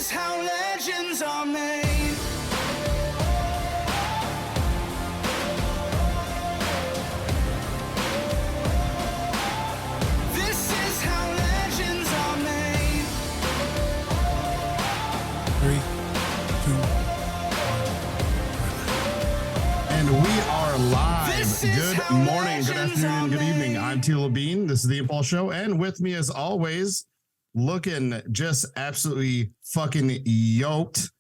is how legends are made. This is how legends are made. 3, 2, 1. And we are live. This is Good how morning, good legends afternoon, and good are evening. made. I'm Tila Bean. This is the Impulse Show. And with me, as always, looking just absolutely fucking yoked,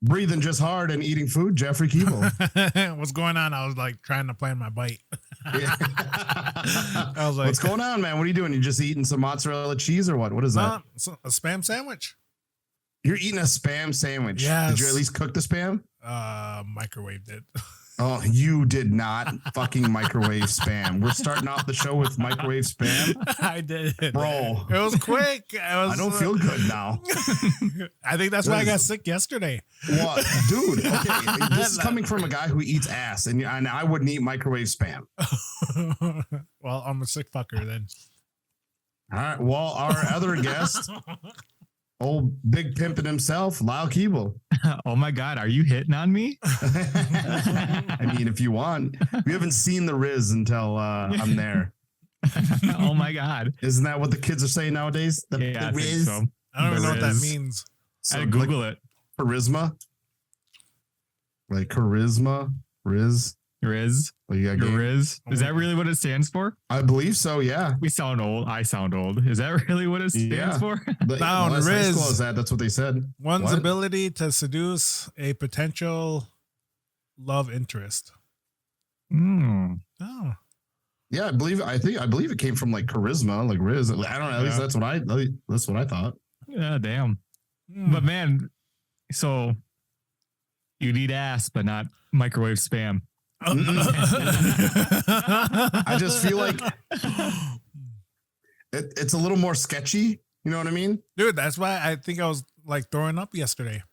breathing just hard and eating food, Jeffrey Keeble. What's going on? I was like trying to plan my bite. I was like, What's going on, man? What are you doing? You just eating some mozzarella cheese or what? What is that? A spam sandwich? You're eating a Spam sandwich. Yes. Did you at least cook the Spam? Microwaved it. Oh, you did not fucking microwave Spam. We're starting off the show with microwave Spam. I did. Bro. It was quick. I don't feel good now. I think that's why I got sick yesterday. What? Dude, okay. This is coming from a guy who eats ass, and I wouldn't eat microwave Spam. Well, I'm a sick fucker then. All right. Well, our other guest, old big pimpin' himself, Lyle Keeble. Oh my God, are you hitting on me? I mean, if you want, we haven't seen the Riz until I'm there. Oh my God. Isn't that what the kids are saying nowadays? The Yeah, I think Riz? so. I don't even know what that Riz. means. I had to Google it. Charisma? Like charisma? Riz? Riz. Well, you got Your game? Riz. Is that really what it stands for? I believe so, yeah. We sound old. I sound old. Is that really what it stands Yeah. for? But Down, last high Riz. school is that. That's what they said. One's What? ability to seduce a potential love interest. Hmm. Oh. Yeah, I believe it came from like charisma, like Riz. I don't know. At least Yeah. that's what I thought. Yeah, damn. Hmm. But man, so you'd eat ass, but not microwave Spam. I just feel like it's a little more sketchy. You know what I mean? Dude, that's why I think I was like throwing up yesterday.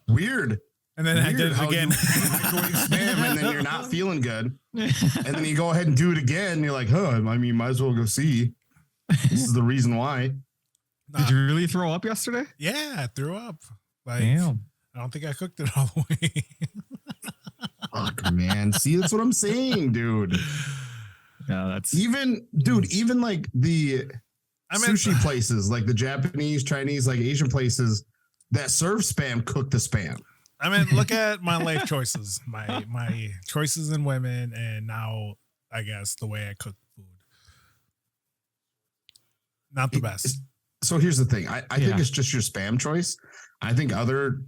Weird. And then I did it how again. you microwave Spam and then you're not feeling good. And then you go ahead and do it again. And you're like, huh, I mean, might as well go see. This is the reason why. Did you really throw up yesterday? Yeah, I threw up. Like, Damn. I don't think I cooked it all the way. Fuck, man. See, that's what I'm saying, dude. Yeah, that's Even like the sushi places, like the Japanese, Chinese, like Asian places that serve Spam, cook the Spam. I mean, look at my life choices, my choices in women, and now I guess the way I cook food. Not the best. So here's the thing. I think Yeah. it's just your Spam choice. I think other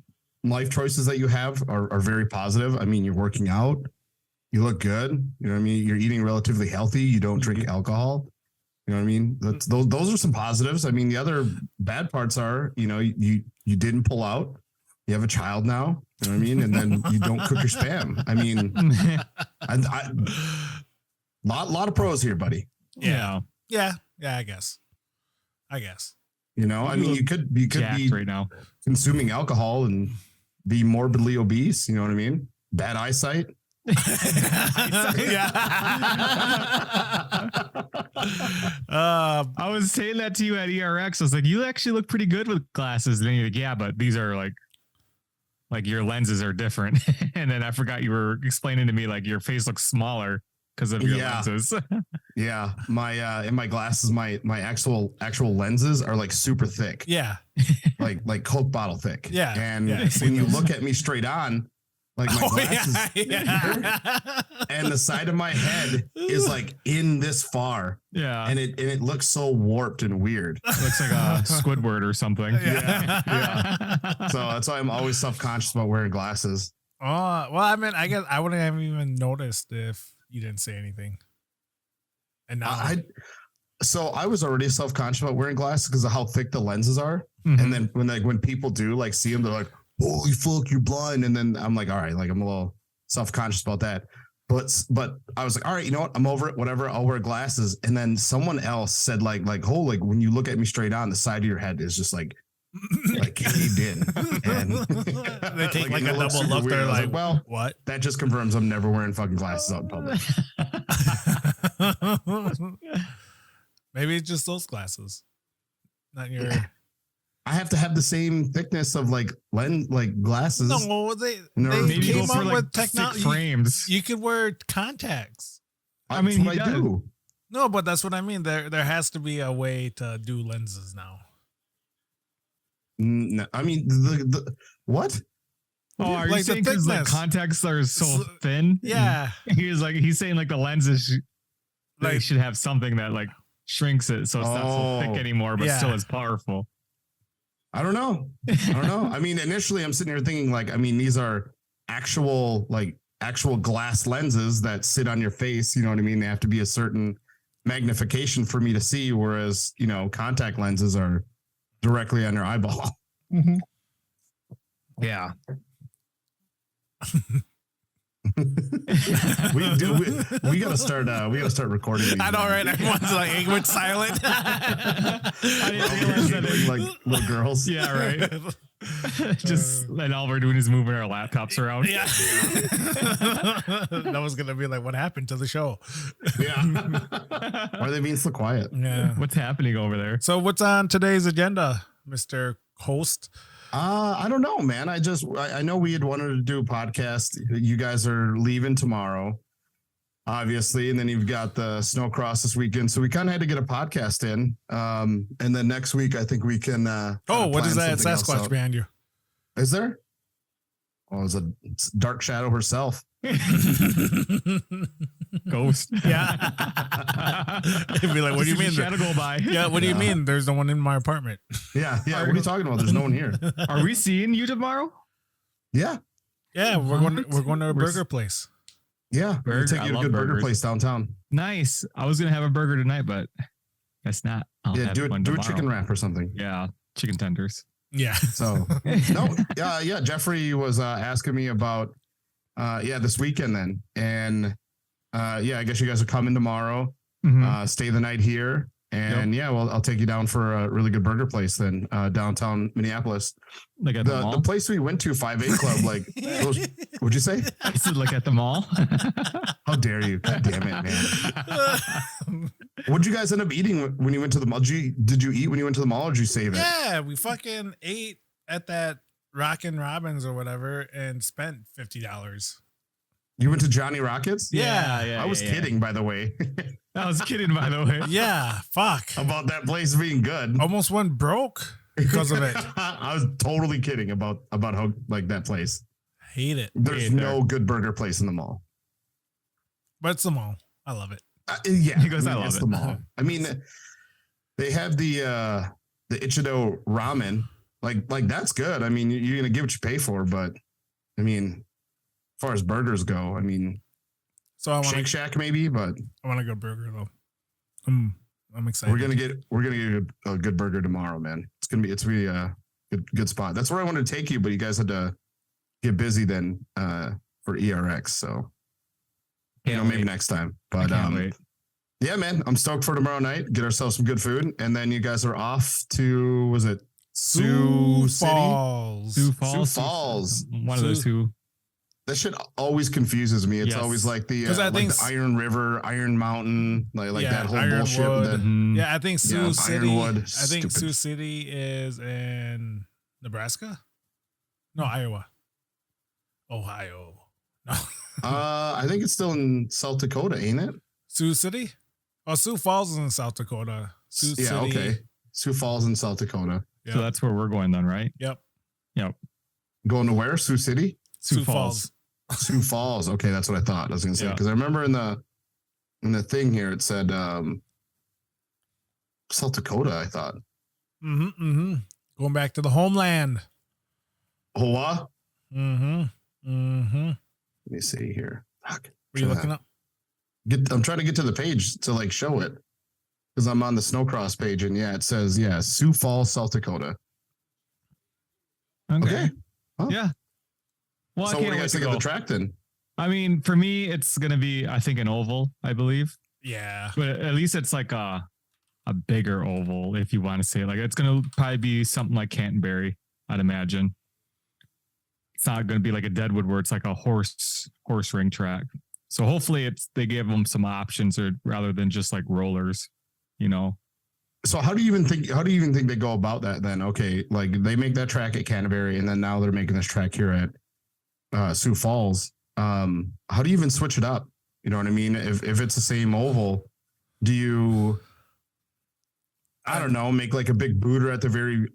life choices that you have are very positive. I mean, you're working out, you look good. You know what I mean? You're eating relatively healthy. You don't drink alcohol. You know what I mean? Those are some positives. I mean, the other bad parts are, you didn't pull out. You have a child now. You know what I mean? And then you don't cook your Spam. I mean, lot of pros here, buddy. yeah. Yeah, I guess. You know, I mean, you could be Jacked right now. consuming alcohol and be morbidly obese. You know what I mean? Bad eyesight. I was saying that to you at ERX. I was like, you actually look pretty good with glasses. And then you're like, yeah, but these are like your lenses are different. And then I forgot you were explaining to me like your face looks smaller because of your lenses. Yeah, my in my glasses, my actual lenses are like super thick. Yeah. like Coke bottle thick. Yeah, and yeah, I've seen when you those. look at me straight on, like my glasses, and the side of my head is like in this far, Yeah. and it looks so warped and weird. Looks like a Squidward or something. Yeah. So that's why I'm always self-conscious about wearing glasses. Oh, well, I mean, I guess I wouldn't have even noticed if you didn't say anything. And now So I was already self-conscious about wearing glasses because of how thick the lenses are. Mhm. And then when people do like see them, they're like, holy fuck, you're blind. And then I'm like, all right, like I'm a little self-conscious about that. But I was like, all right, you know what? I'm over it. Whatever. I'll wear glasses. And then someone else said like, oh, like when you look at me straight on, the side of your head is just like caved in. And they take like it a looks double super look. weird. They're I was like, well, what? that just confirms I'm never wearing fucking glasses out in public. Maybe it's just those glasses. Not your. I have to have the same thickness of like lens, like glasses. No, they Maybe came go for up like with thick technology. frames. You could wear contacts. I mean, That's what he I do. No, but that's what I mean. There has to be a way to do lenses now. No, I mean the what? Oh, are you Like the saying because like thickness. contacts are so So- thin? Yeah. He's saying like the lenses they Like- should have something that like shrinks it so it's not so thick Oh. anymore, but Yeah. still as powerful. I don't know. I mean, initially I'm sitting here thinking like, I mean, these are actual glass lenses that sit on your face. You know what I mean? They have to be a certain magnification for me to see. Whereas, contact lenses are directly on your eyeball. Yeah. we gotta start recording these. I know, man. right? Everyone's like went silent. I didn't realize that it, like little girls. yeah, right. Just and all we're doing is moving our laptops around. Yeah. That was gonna be like, what happened to the show? Yeah. Why are they being so quiet? Yeah. What's happening over there? So what's on today's agenda, Mr. Host? I don't know, man. I know we had wanted to do a podcast. You guys are leaving tomorrow, obviously, and then you've got the snow cross this weekend. So we kind of had to get a podcast in. And then next week, I think we can. What is plan that something else Sasquatch out. behind you? Is there? Oh, it's a dark shadow herself. Ghost. Yeah. It'd be like, what do you mean? Shadow go by. Yeah, what do you Yeah. mean? There's no one in my apartment. Yeah. What are you talking about? There's no one here. Are we seeing you tomorrow? Yeah. Yeah, we're going to a We're burger place. Yeah. We'll Burger- take I you to a love good burger burgers. place downtown. Nice. I was gonna have a burger tonight, but guess not. I'll Yeah. have Do one a tomorrow. chicken wrap or something. Yeah, chicken tenders. Yeah. So no, yeah. Jeffrey was asking me about this weekend then, and I guess you guys are coming tomorrow. Mhm. Stay the night here, and well, I'll take you down for a really good burger place then downtown Minneapolis. Like at the The mall. place we went to, 5A Club, like what'd you say? Is it like at the mall? How dare you? God damn it, man! What'd you guys end up eating when you went to the mall? Did you eat when you went to the mall, or did you save it? Yeah, we fucking ate at that Rockin' Robins or whatever and spent $50. You went to Johnny Rockets? Yeah, I was kidding, by the way, I was kidding, by the way. Yeah, fuck. about that place being good. Almost went broke because of it. I was totally kidding about how like that place. Hate it. There's Hate no good burger place in the mall. But it's the mall. I love it. Yeah, He goes, "I love it's it." the mall. I mean, they have the Ichido ramen. Like that's good. I mean, you're gonna get what you pay for, but I mean, as far as burgers go, I mean, So I Shake Shack maybe, but want to go burger though. I'm excited. we're gonna get a good burger tomorrow, man. It's gonna be a good spot. That's where I wanted to take you, but you guys had to get busy then for ERX. So maybe next time. But wait. yeah, man, I'm stoked for tomorrow night. Get ourselves some good food, and then you guys are off to was it Sioux City? Falls. Sioux Falls. Falls. One of those two. That shit always confuses me. It's Yes. always like the 'Cause I like think the Iron River, Iron Mountain, like Yeah, that whole Ironwood. bullshit. With the, Mhm. Yeah, I think Sioux Yeah, City. Ironwood. I think Stupid. Sioux City is in Nebraska. No, Iowa. Ohio. No, I think it's still in South Dakota, ain't it? Sioux City. Oh, Sioux Falls is in South Dakota. Sioux City. Yeah, okay. Sioux Falls in South Dakota. Yep. So that's where we're going then, right? Yep. Going to where? Sioux City? Sioux Falls. Sioux Falls. Okay, that's what I thought. I was gonna say Yeah. because I remember in the thing here it said South Dakota. I thought. Going back to the homeland. Hoa. Let Let me see here. Fuck. What are you looking up? I'm trying to get to the page to like show it because I'm on the Snowcross page and yeah, it says Sioux Falls, South Dakota. Okay. Well, Yeah. Well, so I what do can't you wait guys to think of go. the track then? I mean, for me, it's gonna be, I think, an oval, I believe. Yeah. But at least it's like a bigger oval, if you want to say it. Like it's gonna probably be something like Canterbury, I'd imagine. It's not gonna be like a Deadwood where it's like a horse ring track. So hopefully they give them some options or rather than just like rollers, you know. So how do you even think they go about that then? Okay, like they make that track at Canterbury, and then now they're making this track here at Sioux Falls. How do you even switch it up? You know what I mean? If it's the same oval, do you, I don't know, make like a big booter at the very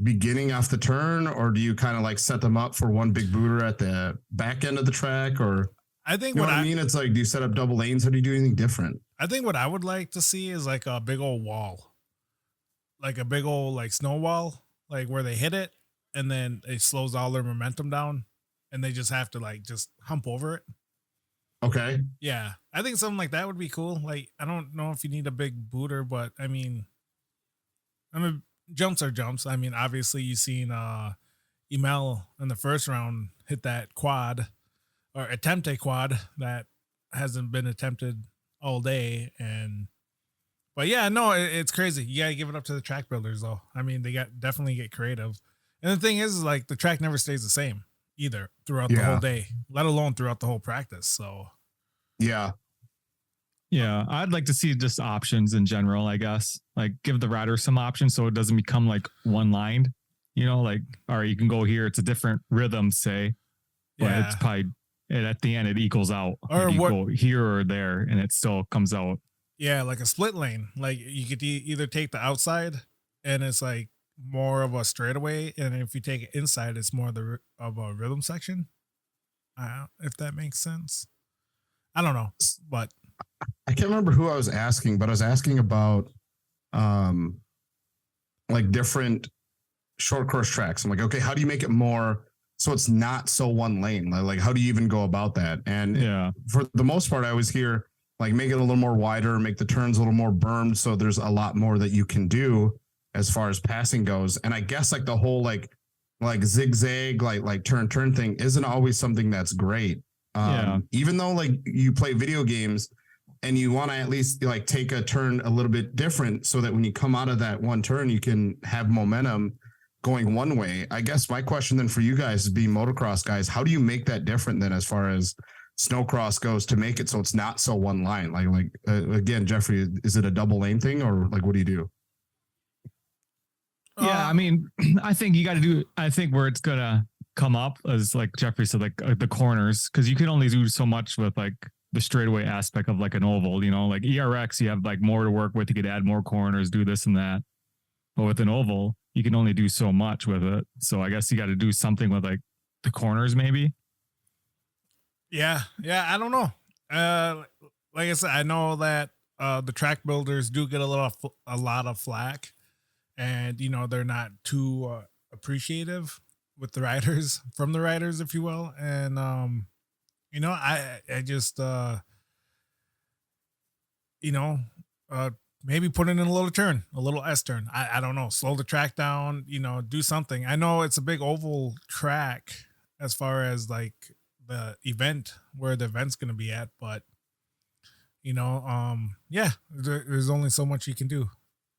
beginning off the turn, or do you kind of like set them up for one big booter at the back end of the track? Or I think you know what what I mean? It's like, do you set up double lanes? How do you do anything different? I think what I would like to see is like a big old wall, like a big old like snow wall, like where they hit it and then it slows all their momentum down and they just have to like just hump over it. Okay. Yeah, I think something like that would be cool. Like, I don't know if you need a big booter, but I mean, jumps are jumps. I mean, obviously you seen Emil in the first round hit that quad or attempt a quad that hasn't been attempted all day. And but yeah, no, it's crazy. You gotta give it up to the track builders though. I mean, they got definitely get creative. And the thing is like the track never stays the same either throughout the whole day, let alone throughout the whole practice. So yeah. Yeah, I'd like to see just options in general, I guess. Like give the rider some options so it doesn't become like one lined, you know, like, all right, you can go here. It's a different rhythm, say, but it's probably at the end it equals out. Or like you what, go here or there and it still comes out. yeah, like a split lane. Like you could either take the outside and it's like more of a straightaway, and if you take it inside, it's more of a rhythm section. If that makes sense. I don't know, but I can't remember who I was asking, but I was asking about like different short course tracks. I'm like, okay, how do you make it more so it's not so one lane? Like how do you even go about that? And for the most part, I always hear like make it a little more wider, make the turns a little more bermed, so there's a lot more that you can do as far as passing goes. And I guess like the whole like zigzag, like turn thing isn't always something that's great. Even though like you play video games and you want to at least like take a turn a little bit different so that when you come out of that one turn, you can have momentum going one way. I guess my question then for you guys is being motocross guys, how do you make that different then as far as snowcross goes to make it so it's not so one line? Like again, Jeffrey, is it a double lane thing or like what do you do? Yeah, I mean, I think you got to do, I think where it's going to come up is like Jeffrey said, like the corners, because you can only do so much with like the straightaway aspect of like an oval, you know, like ERX, you have like more to work with. You could add more corners, do this and that. But with an oval, you can only do so much with it. So I guess you got to do something with like the corners, maybe. Yeah, I don't know. Like I said, I know that the track builders do get a lot of flack, and you know they're not too appreciative with the riders from the riders, if you will. And you know, I just you know, maybe put in a little turn, a little S turn. I don't know, slow the track down, you know, do something. I know it's a big oval track as far as like the event where the event's going to be at, but you know, there's only so much you can do.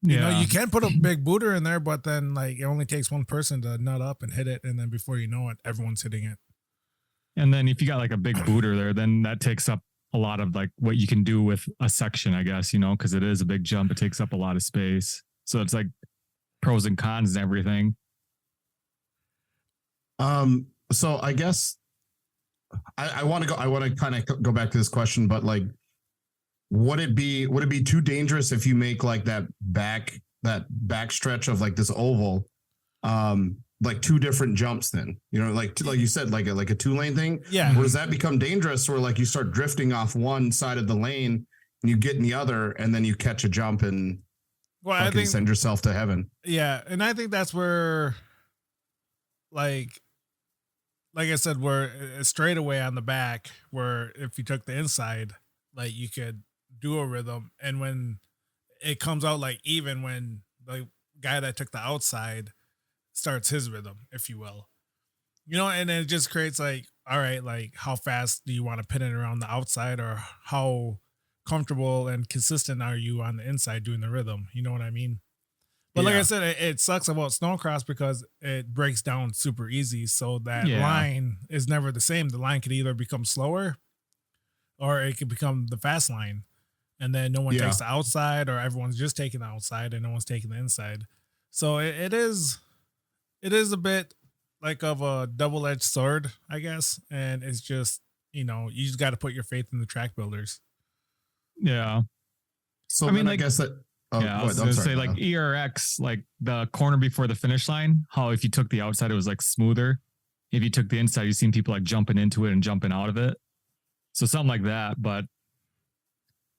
You know, you can put a big booter in there, but then like it only takes one person to nut up and hit it, and then before you know it, everyone's hitting it. And then if you got like a big booter there, then that takes up a lot of like what you can do with a section, I guess, you know, because it is a big jump. It takes up a lot of space. So it's like pros and cons and everything. So I guess I want to kind of go back to this question, but like, would it be too dangerous if you make like that back stretch of like this oval, like two different jumps then, you know, like you said, like a 2-lane thing. Yeah. Or does that become dangerous where like you start drifting off one side of the lane and you get in the other and then you catch a jump and I think send yourself to heaven? Yeah. And I think that's where like I said, where it's straight away on the back, where if you took the inside, like you could do a rhythm. And when it comes out like even when the guy that took the outside starts his rhythm, if you will, you know, and it just creates like, all right, like how fast do you want to pin it around the outside, or how comfortable and consistent are you on the inside doing the rhythm? You know what I mean? But like I said, it sucks about snowcross because it breaks down super easy. So that line is never the same. The line could either become slower or it could become the fast line. and then no one Yeah. takes the outside, or everyone's just taking the outside and no one's taking the inside. So it is a bit like of a double-edged sword, I guess. And it's just, you just got to put your faith in the track builders. Yeah. So I mean, then I like- guess that. Oh, Yeah, I go was ahead. I'm gonna sorry, say like Bob. ERX, like the corner before the finish line, how if you took the outside, it was like smoother. If you took the inside, you've seen people like jumping into it and jumping out of it. So something like that. But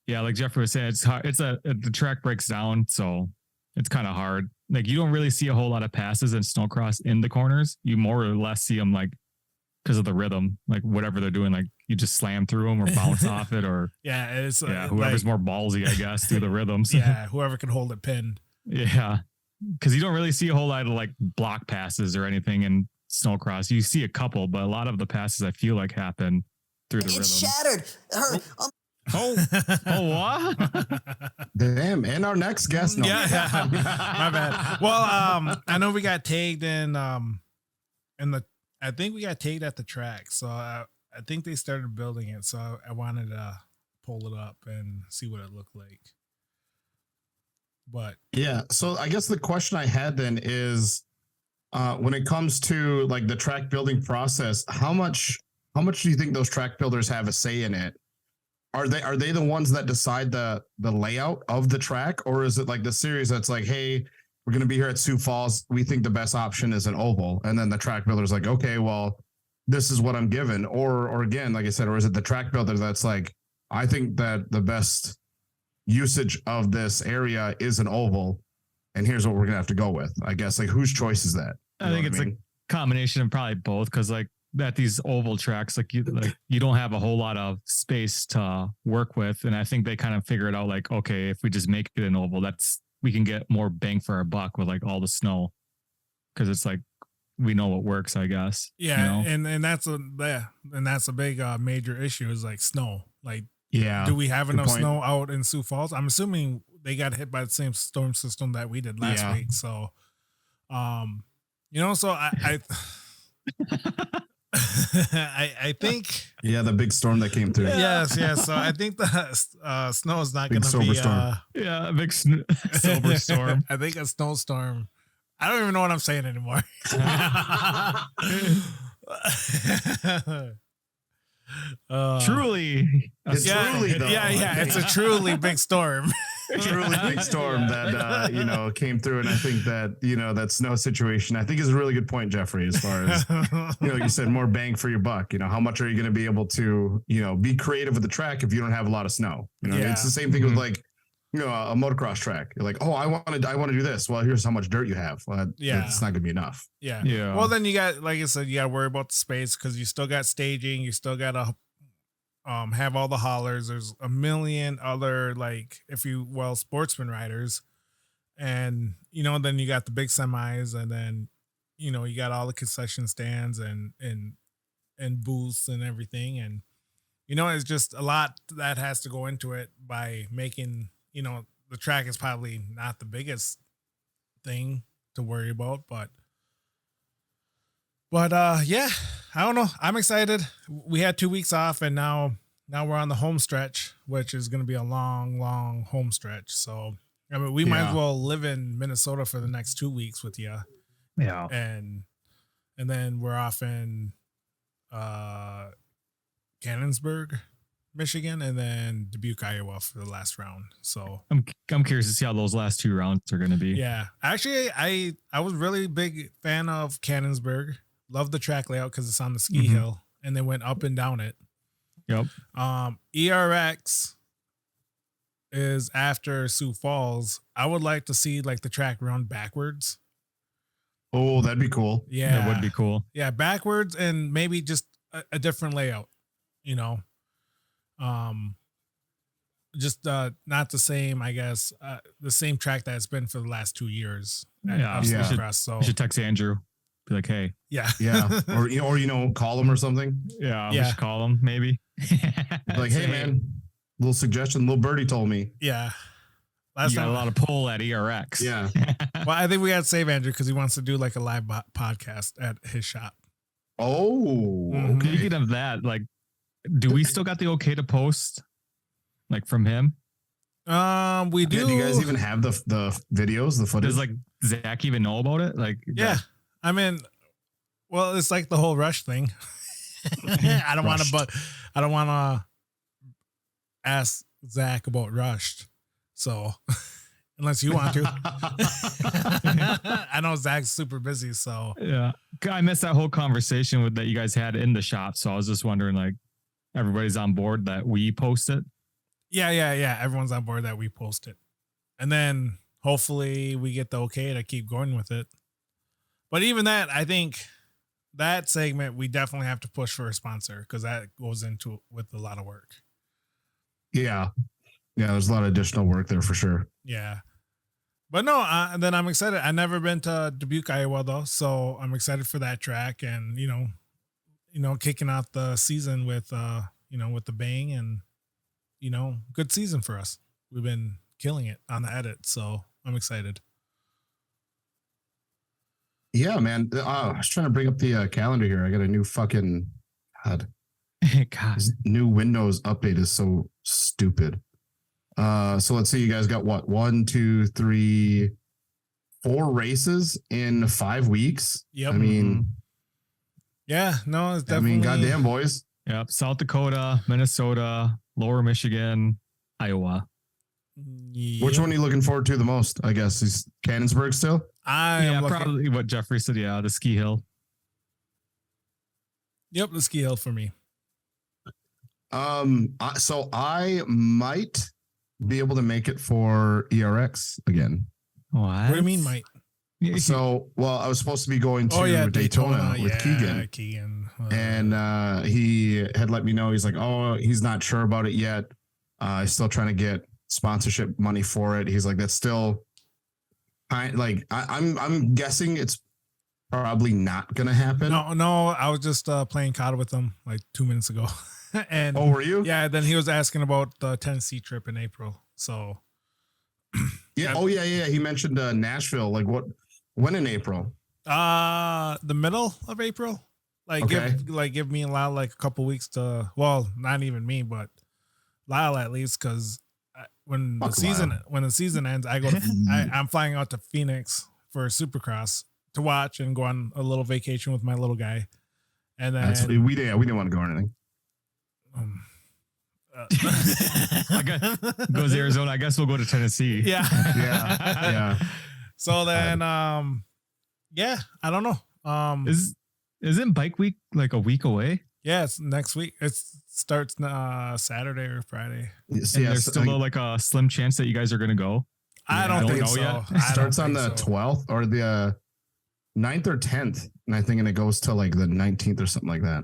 yeah, like Jeffrey was saying, it's hard. The track breaks down, so it's kind of hard. Like you don't really see a whole lot of passes in snowcross in the corners. You more or less see them like because of the rhythm, like whatever they're doing, like you just slam through them or bounce off it, or Yeah, it's whoever's more ballsy, I guess, through the rhythms. yeah, whoever can hold it pinned. Yeah. Because you don't really see a whole lot of like block passes or anything in snowcross. You see a couple, but a lot of the passes I feel like happen through the It's rhythm. shattered. Oh, what? Damn. And our next guest. No. Yeah, my bad. Well, I know we got tagged I think we got tagged at the track, so I think they started building it. So I wanted to pull it up and see what it looked like. But Yeah. So I guess the question I had then is, when it comes to like the track building process, how much do you think those track builders have a say in it? Are they the ones that decide the layout of the track, or is it like the series that's like, hey, we're going to be here at Sioux Falls. We think the best option is an oval. And then the track builder's like, okay, well, this is what I'm given. Or again, like I said, or is it the track builder that's like, I think that the best usage of this area is an oval, and here's what we're going to have to go with. I guess, like, whose choice is that? I think it's a combination of probably both, because like at these oval tracks, like you don't have a whole lot of space to work with. And I think they kind of figure it out like, okay, if we just make it an oval, we can get more bang for our buck with like all the snow, because it's like we know what works, I guess. yeah, and that's a big major issue is like snow. Like, Yeah. do we have good enough point. snow out in Sioux Falls? I'm assuming they got hit by the same storm system that we did last Yeah. week. So, so I I think Yeah, the big storm that came through. yes. So I think the snow is not Big going to silver be storm. Yeah, a big silver storm. I think a snowstorm. I don't even know what I'm saying anymore. Truly. It's yeah, truly, though. yeah. It's a truly big storm. Truly big storm that came through, and I think that that snow situation I think is a really good point, Jeffrey, as far as you said, more bang for your buck. How much are you going to be able to be creative with the track if you don't have a lot of snow? Yeah. It's the same thing with like a motocross track. You're like, oh, I want to do this. Well, here's how much dirt you have. Well, Yeah. it's not gonna be enough. Yeah. Yeah. Well, then you got, like I said, you got to worry about the space because you still got staging. You still got to have all the haulers. There's a million other, like, sportsman riders. And, then you got the big semis, and then, you got all the concession stands and booths and everything. And, it's just a lot that has to go into it by making, the track is probably not the biggest thing to worry about, but yeah, I don't know. I'm excited. We had 2 weeks off, and now we're on the home stretch, which is going to be a long, long home stretch. So, I mean, we might as well live in Minnesota for the next 2 weeks with you. Yeah. And then we're off in Cannonsburg, Michigan, and then Dubuque, Iowa for the last round. So I'm curious to see how those last 2 rounds are going to be. yeah, actually, I was really big fan of Cannonsburg. Love the track layout because it's on the ski hill, and they went up and down it. Yep. ERX is after Sioux Falls. I would like to see like the track run backwards. Oh, that'd be cool. Yeah, That would be cool. Yeah, backwards, and maybe just a different layout. Just not the same, I guess, the same track that it's been for the last 2 years. Yeah. of Yeah. Snowcross, so You should text Andrew. Be like, hey, yeah. Yeah, or call them or something. yeah, we Yeah. should call him maybe. Like, hey man, little suggestion. Little birdie told me. Yeah. You Last got a time, lot of pull at ERX. Yeah. well, I think we got to save Andrew because he wants to do like a live podcast at his shop. Oh, Mhm. okay. Speaking of that, like, do we still got the okay to post, like, from him? We do. Do you guys even have the videos, the footage? Does like Zach even know about it? Like, Yeah. I mean, well, it's like the whole Rush thing. I don't want to, but I don't want to ask Zach about Rushed. So unless you want to, I know Zach's super busy. So yeah, I missed that whole conversation that you guys had in the shop. So I was just wondering, like, everybody's on board that we post it. Yeah. Everyone's on board that we post it. And then hopefully we get the okay to keep going with it. But even that, I think that segment, we definitely have to push for a sponsor because that goes into it with a lot of work. Yeah. There's a lot of additional work there for sure. Yeah. But no, then I'm excited. I've never been to Dubuque, Iowa though. So I'm excited for that track and, kicking out the season with, with the bang and, good season for us. We've been killing it on the edit. So I'm excited. Yeah, man. I was trying to bring up the calendar here. I got a new fucking God. This new Windows update is so stupid. So let's see. You guys got what? 1, 2, 3, 4 races in 5 weeks. Yep. I mean, yeah, no, it's definitely. I mean, goddamn, boys. Yep. South Dakota, Minnesota, Lower Michigan, Iowa. Which one are you looking forward to the most? I guess is Cannonsburg still. Probably what Jeffrey said. Yeah, the ski hill. Yep, the ski hill for me. So I might be able to make it for ERX again. What do you mean, might? So, I was supposed to be going to Daytona with Keegan. And he had let me know. He's like, oh, he's not sure about it yet. He's still trying to get sponsorship money for it. He's like, that's still I'm guessing it's probably not gonna happen. No, I was just playing COD with him like 2 minutes ago. And were you? Yeah, then he was asking about the Tennessee trip in April. So yeah. Oh yeah. He mentioned Nashville. Like when in April? The middle of April. Like give me and Lyle like a couple weeks to, well, not even me, but Lyle at least, because when the season ends, I go to, I'm flying out to Phoenix for Supercross to watch and go on a little vacation with my little guy. And then we didn't want to go or anything. Goes to Arizona. I guess we'll go to Tennessee. Yeah. So then, I don't know. Isn't Bike Week like a week away? Yeah, it's next week. It starts Saturday or Friday. There's still like a slim chance that you guys are going to go. I don't think so. Yet. It starts on the 12th or the 9th or 10th, and I think it goes to like the 19th or something like that.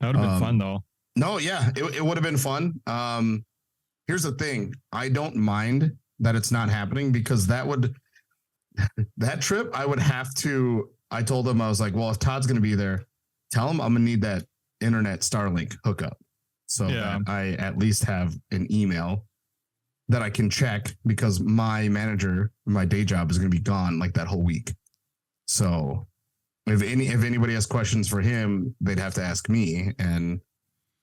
That would have been fun though. No, yeah, it would have been fun. Here's the thing. I don't mind that it's not happening because that trip I would have to, I told him, I was like, well, if Todd's going to be there, tell him I'm going to need that internet Starlink hookup. So that I at least have an email that I can check because my manager, my day job is going to be gone like that whole week. So if anybody has questions for him, they'd have to ask me. And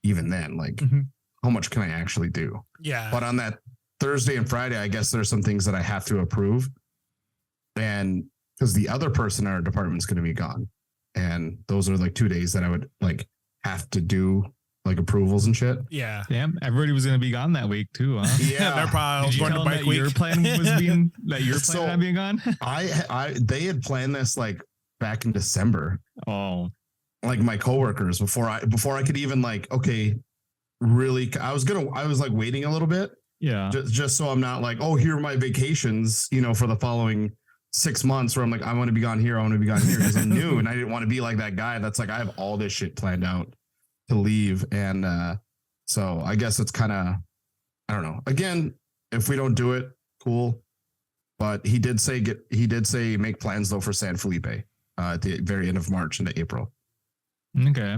even then, like, how much can I actually do? Yeah. But on that Thursday and Friday, I guess there's some things that I have to approve. And because the other person in our department is going to be gone. And those are like 2 days that I would like have to do like approvals and shit. Yeah. Damn, everybody was going to be gone that week too, huh? Yeah. They're probably going to Bike Week. Your plan was on being gone? They had planned this like back in December. Oh. Like my coworkers before I could even like, okay, really, I was like waiting a little bit. Yeah. Just so I'm not like, oh, here are my vacations, for the following 6 months where I'm like, I want to be gone here. I want to be gone here because I'm new. And I didn't want to be like that guy. That's like, I have all this shit planned out to leave. And so I guess it's kind of, I don't know. Again, if we don't do it, cool. But he did say make plans though for San Felipe at the very end of March into April. Okay.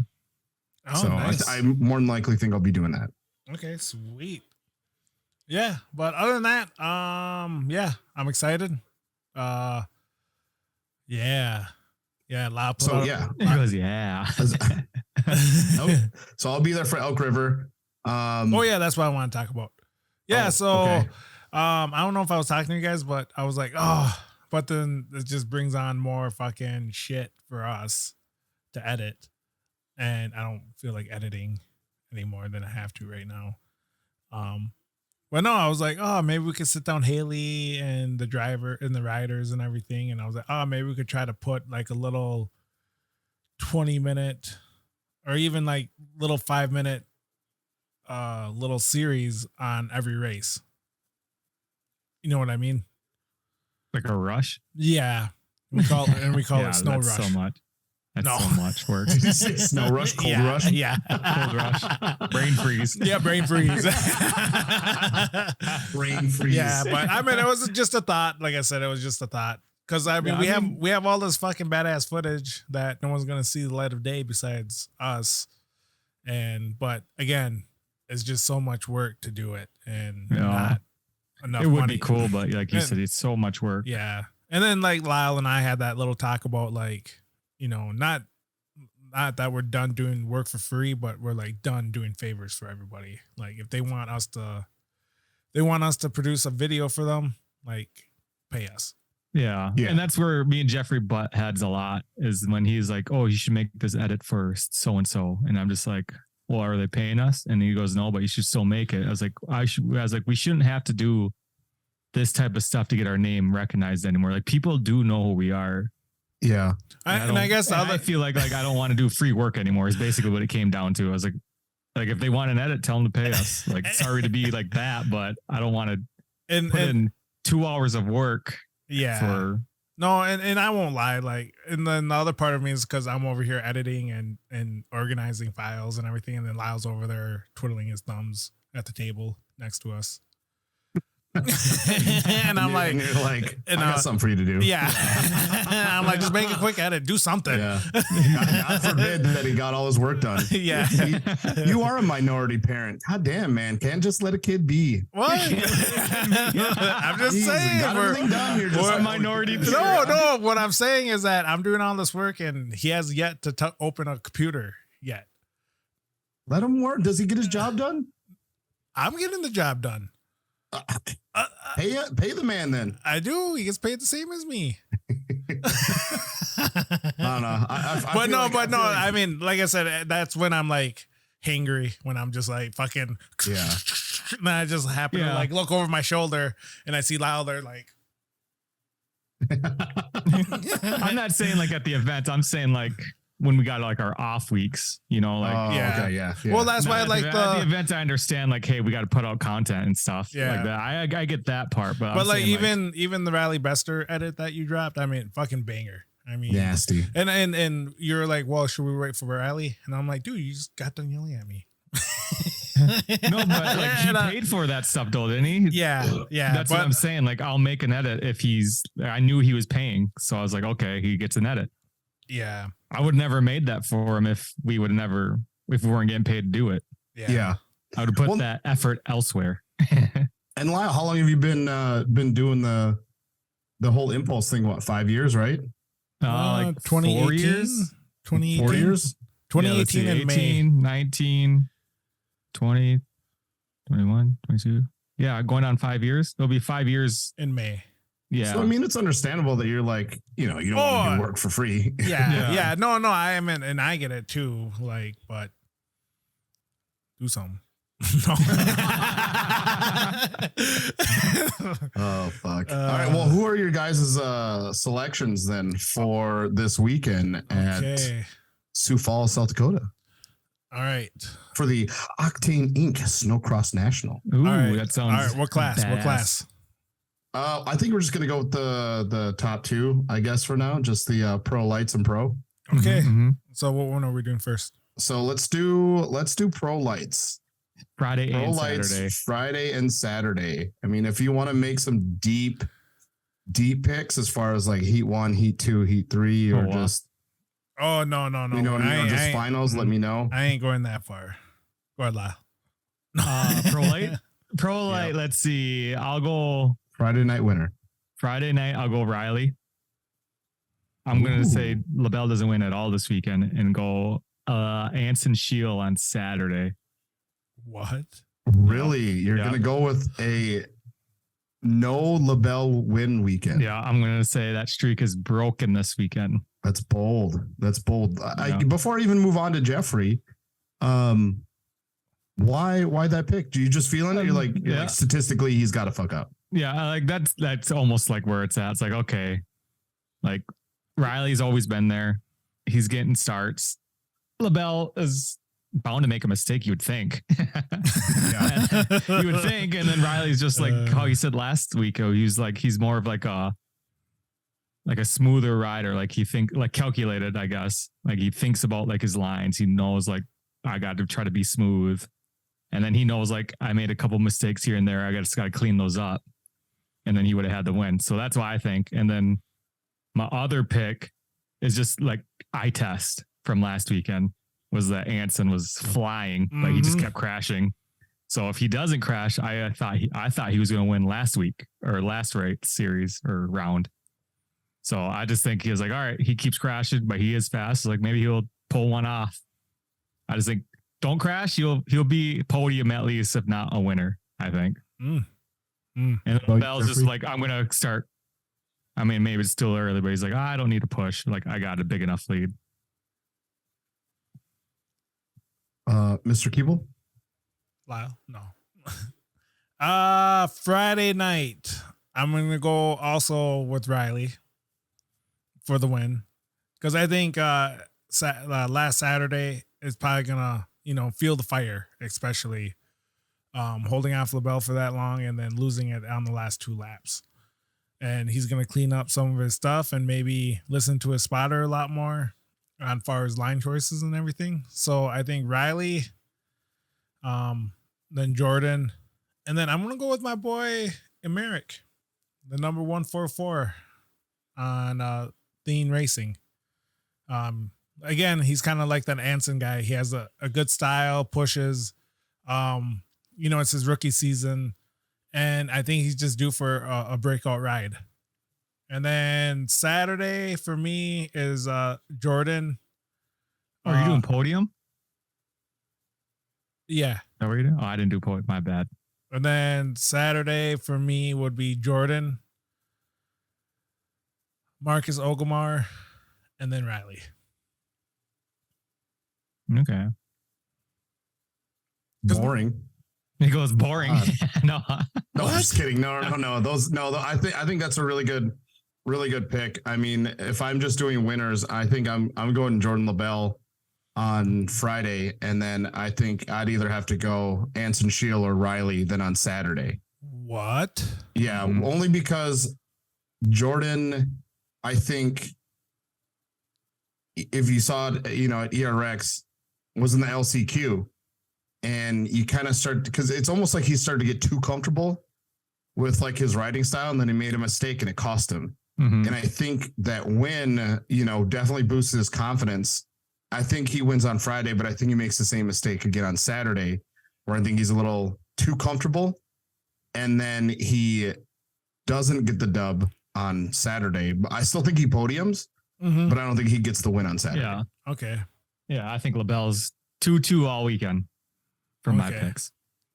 Oh, so nice. I more than likely think I'll be doing that. Okay, sweet. Yeah, but other than that, I'm excited. So He goes, yeah. So I'll be there for Elk River. Oh yeah, that's what I want to talk about. Yeah, Oh, so okay. I don't know if I was talking to you guys, but I was like, oh, but then it just brings on more fucking shit for us to edit. And I don't feel like editing any more than I have to right now. But no, I was like, oh, maybe we could sit down Haley and the driver and the riders and everything. And I was like, oh, maybe we could try to put like a little 20-minute or even like little 5-minute little series on every race. You know what I mean? Like a rush. Yeah. We call Yeah, it Snow that's Rush. so much. That's No. so much work. Did you say snow rush, cold Yeah, rush? Yeah. Cold rush. Brain freeze. Yeah, brain freeze. Brain freeze. Yeah, but I mean, it was just a thought. Like I said, it was just a thought. Because I mean, Yeah, we have all this fucking badass footage that no one's gonna see the light of day besides us. But again, it's just so much work to do it, and Yeah. not enough. It would money. be cool, but like you And- said, it's so much work. Yeah, and then like Lyle and I had that little talk about like, not that we're done doing work for free, but we're like done doing favors for everybody. Like if they want us to produce a video for them, like pay us. Yeah. Yeah. And that's where me and Jeffrey butt heads a lot, is when he's like, oh, you should make this edit for so and so. And I'm just like, well, are they paying us? And he goes, no, but you should still make it. I was like, we shouldn't have to do this type of stuff to get our name recognized anymore. Like people do know who we are. Yeah. I guess the I other feel like I don't want to do free work anymore is basically what it came down to. I was like if they want an edit, tell them to pay us. Like, sorry to be like that, but I don't want to and put in 2 hours of work yeah. for. No, and I won't lie. Like, and then the other part of me is because I'm over here editing and organizing files and everything, and then Lyle's over there twiddling his thumbs at the table next to us. And I'm like, and you're like, and, I got something for you to do. yeah. I'm like, just make a quick edit, do something. Yeah. God forbid that he got all his work done. Yeah. You are a minority parent. God damn, man. Can't just let a kid be. What? I'm just Jeez, saying. got everything done. You're just we're like, a minority oh, parent. No. What I'm saying is that I'm doing all this work and he has yet to open a computer yet. Let him work. Does he get his job done? I'm getting the job done. Pay the man then. I do. He gets paid the same as me. I don't know. I But feel no, like- I mean, like I said, that's when I'm like hangry, when I'm just like fucking. Yeah. And I just happen to Yeah. like look over my shoulder and I see Lyle there like. I'm not saying like at the event. I'm saying like when we got like our off weeks, like Oh, Yeah. okay, yeah. Well, that's why I at like at the the. event. I understand like, hey, we got to put out content and stuff Yeah. like that. I get that part, but But I'm like saying, even the Rally Bester edit that you dropped, I mean, fucking banger. I mean, Nasty. And you're like, well, should we wait for Rally? And I'm like, dude, you just got done yelling at me. no, but like he And I- paid for that stuff though, didn't he? Yeah, That's what I'm saying. Like I'll make an edit if I knew he was paying. So I was like, okay, he gets an edit. Yeah, I would never made that for him if we weren't getting paid to do it. Yeah. I would have put Well- that effort elsewhere. And Lyle, how long have you been doing the whole impulse thing? What, 5 years, right? Like 2018, 4 years, 2018, 4 years? 2018 in May. 18, 19, 20, 21, 22. Yeah, going on 5 years. It'll be 5 years. In May. Yeah. So I mean, it's understandable that you're like, you don't want to do work for free. Yeah, Yeah. No, I am, and I get it too. Like, but do something. No. Oh fuck! All right. Well, who are your guys' selections then for this weekend at Okay. Sioux Falls, South Dakota, All right. for the Octane Inc. Snowcross National? Ooh, All right. that sounds. All right. What class? What badass. class? I think we're just gonna go with the top two, I guess, for now. Just the pro lights and pro. Okay. Mhm. So what one are we doing first? So let's do pro lights. Friday Pro and lights Saturday. Friday and Saturday. I mean, if you want to make some deep picks as far as like heat 1, heat 2, heat 3, or Oh, wow. just Oh no. you know what I mean, or just finals, let me know. I ain't going that far. Go ahead, Lyle. Pro light. Pro light. Yep. Let's see. I'll go Friday night winner. Friday night. I'll go Riley. I'm gonna Ooh. say LaBelle doesn't win at all this weekend, and go Anson Shield on Saturday. What? Really? You're Yeah. going to go with a no LaBelle win weekend? Yeah, I'm going to say that streak is broken this weekend. That's bold. That's bold. Yeah. Before I even move on to Jeffrey, why that pick? Do you just feeling it? You're like statistically he's got to fuck up. Yeah, like that's almost like where it's at. It's like, okay, like Riley's always been there. He's getting starts. LaBelle is bound to make a mistake, you would think. You would think. And then Riley's just like how he said last week, he's more of like a smoother rider. Like calculated, I guess. Like he thinks about like his lines. He knows like I got to try to be smooth. And then he knows like I made a couple mistakes here and there. I just got to clean those up. And then he would have had the win. So that's why I think. And then my other pick is just like eye test from last weekend was that Anson was flying, but he just kept crashing. So if he doesn't crash, I thought he was going to win last week or last series or round. So I just think he was like, all right, he keeps crashing, but he is fast. So like maybe he'll pull one off. I just think don't crash. He'll be podium at least, if not a winner, I think. And LaBelle's just like, I'm going to start. I mean, maybe it's still early, but he's like, I don't need to push. Like, I got a big enough lead. Mr. Keeble? Lyle? No. Friday night. I'm going to go also with Riley for the win. Because I think last Saturday is probably going to, feel the fire, especially holding off LaBelle for that long and then losing it on the last 2 laps. And he's going to clean up some of his stuff and maybe listen to his spotter a lot more on far as line choices and everything. So I think Riley, then Jordan, and then I'm going to go with my boy Emerick, the number 144 on Thien Racing. Again, he's kind of like that Anson guy. He has a good style, pushes, it's his rookie season. And I think he's just due for a breakout ride. And then Saturday for me is Jordan. Are you doing podium? Yeah. Is that what you're doing? Oh, I didn't do podium. My bad. And then Saturday for me would be Jordan, Marcus Ogumar, and then Riley. Okay. Boring. He goes boring. No, I'm just kidding. No. I think that's a really good pick. I mean, if I'm just doing winners, I think I'm going Jordan LaBelle on Friday, and then I think I'd either have to go Anson Shield or Riley then on Saturday. What? Yeah, only because Jordan, I think if you saw it, at ERX was in the LCQ. And you kind of start, because it's almost like he started to get too comfortable with like his riding style, and then he made a mistake and it cost him. And I think that win, definitely boosted his confidence. I think he wins on Friday, but I think he makes the same mistake again on Saturday, where I think he's a little too comfortable. And then he doesn't get the dub on Saturday. But I still think he podiums, but I don't think he gets the win on Saturday. Yeah. Okay. Yeah, I think LaBelle's 2-2 all weekend for my picks.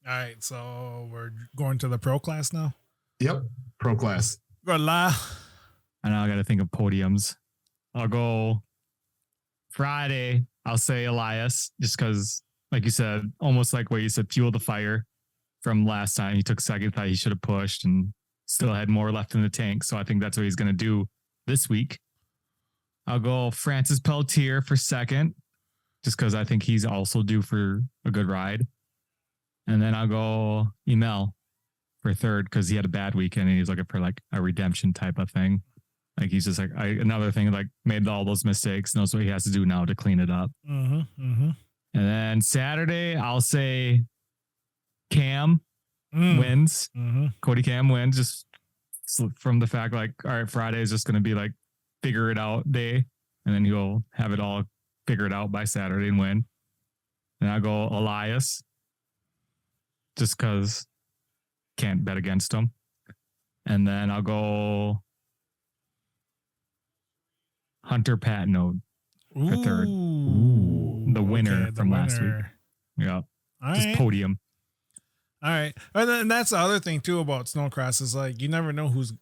All right. So we're going to the pro class now? Yep. Pro class. Go La. And now I got to think of podiums. I'll go Friday. I'll say Elias, just because, like you said, almost like what you said, fuel the fire from last time. He took second, thought he should have pushed and still had more left in the tank. So I think that's what he's going to do this week. I'll go Francis Pelletier for second, just because I think he's also due for a good ride. And then I'll go Emil for third, because he had a bad weekend and he's looking for like a redemption type of thing. Like he's just like another thing, like made all those mistakes, knows what he has to do now to clean it up. And then Saturday, I'll say Cam wins. Cody Cam wins, just from the fact like, all right, Friday is just going to be like figure it out day, and then he'll have it all figured out by Saturday and win. And I'll go Elias, just because can't bet against him. And then I'll go Hunter Patno for third. The winner from last week. Yeah. All Just right. podium. All right. And then that's the other thing too about snowcross is like you never know who's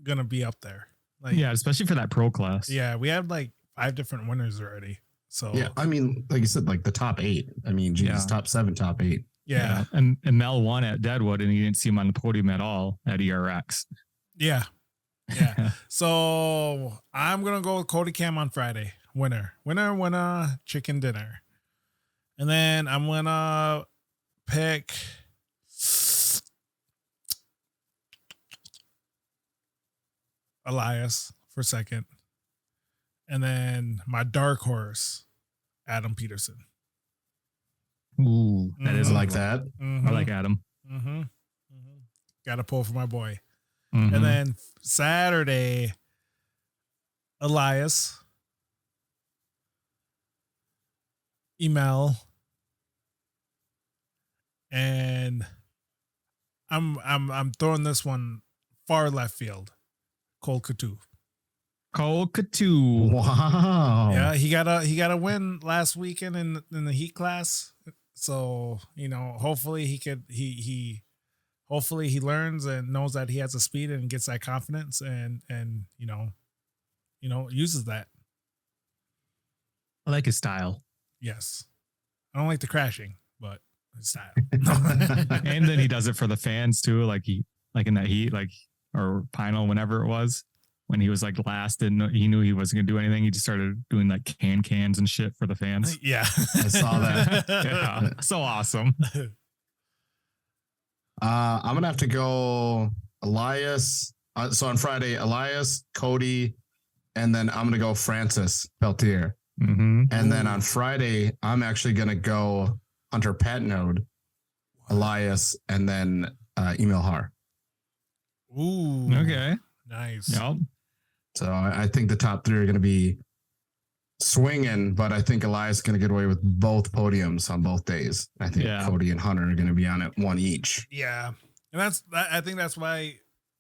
gonna be up there. Like Yeah, especially for that pro class. yeah, we have like 5 different winners already. So Yeah, I mean, like you said, like the top 8. I mean, geez, Yeah. top 7, top 8. yeah. And Mel won at Deadwood, and you didn't see him on the podium at all at ERX. Yeah. Yeah. So I'm gonna go with Cody Cam on Friday. Winner, chicken dinner. And then I'm gonna pick Elias for second. And then my dark horse, Adam Peterson. Ooh, that is I a like good one. that. Mhm. I like Adam. Mm-hmm. Got to pull for my boy. Mhm. And then Saturday, Elias, Emel, and I'm throwing this one far left field. Cole Coutu. Cole Coutu. Wow. Yeah, he got a win last weekend in the heat class. So, hopefully he hopefully he learns and knows that he has the speed and gets that confidence and uses that. I like his style. Yes. I don't like the crashing, but his style. And then he does it for the fans too. Like in that heat, or final, whenever it was, when he was like last and he knew he wasn't going to do anything. He just started doing like cans and shit for the fans. Yeah. I saw that. Yeah. So awesome. I'm gonna have to go Elias. So on Friday, Elias, Cody, and then I'm gonna go Francis Peltier. Mm-hmm. And then on Friday, I'm actually gonna go Hunter Patnode, Elias, and then Emil Har. Ooh. Okay. Nice. Yep. So I think the top 3 are gonna be swinging, but I think Elias is gonna get away with both podiums on both days. I think Yeah. Cody and Hunter are gonna be on it one each. Yeah. And I think that's why,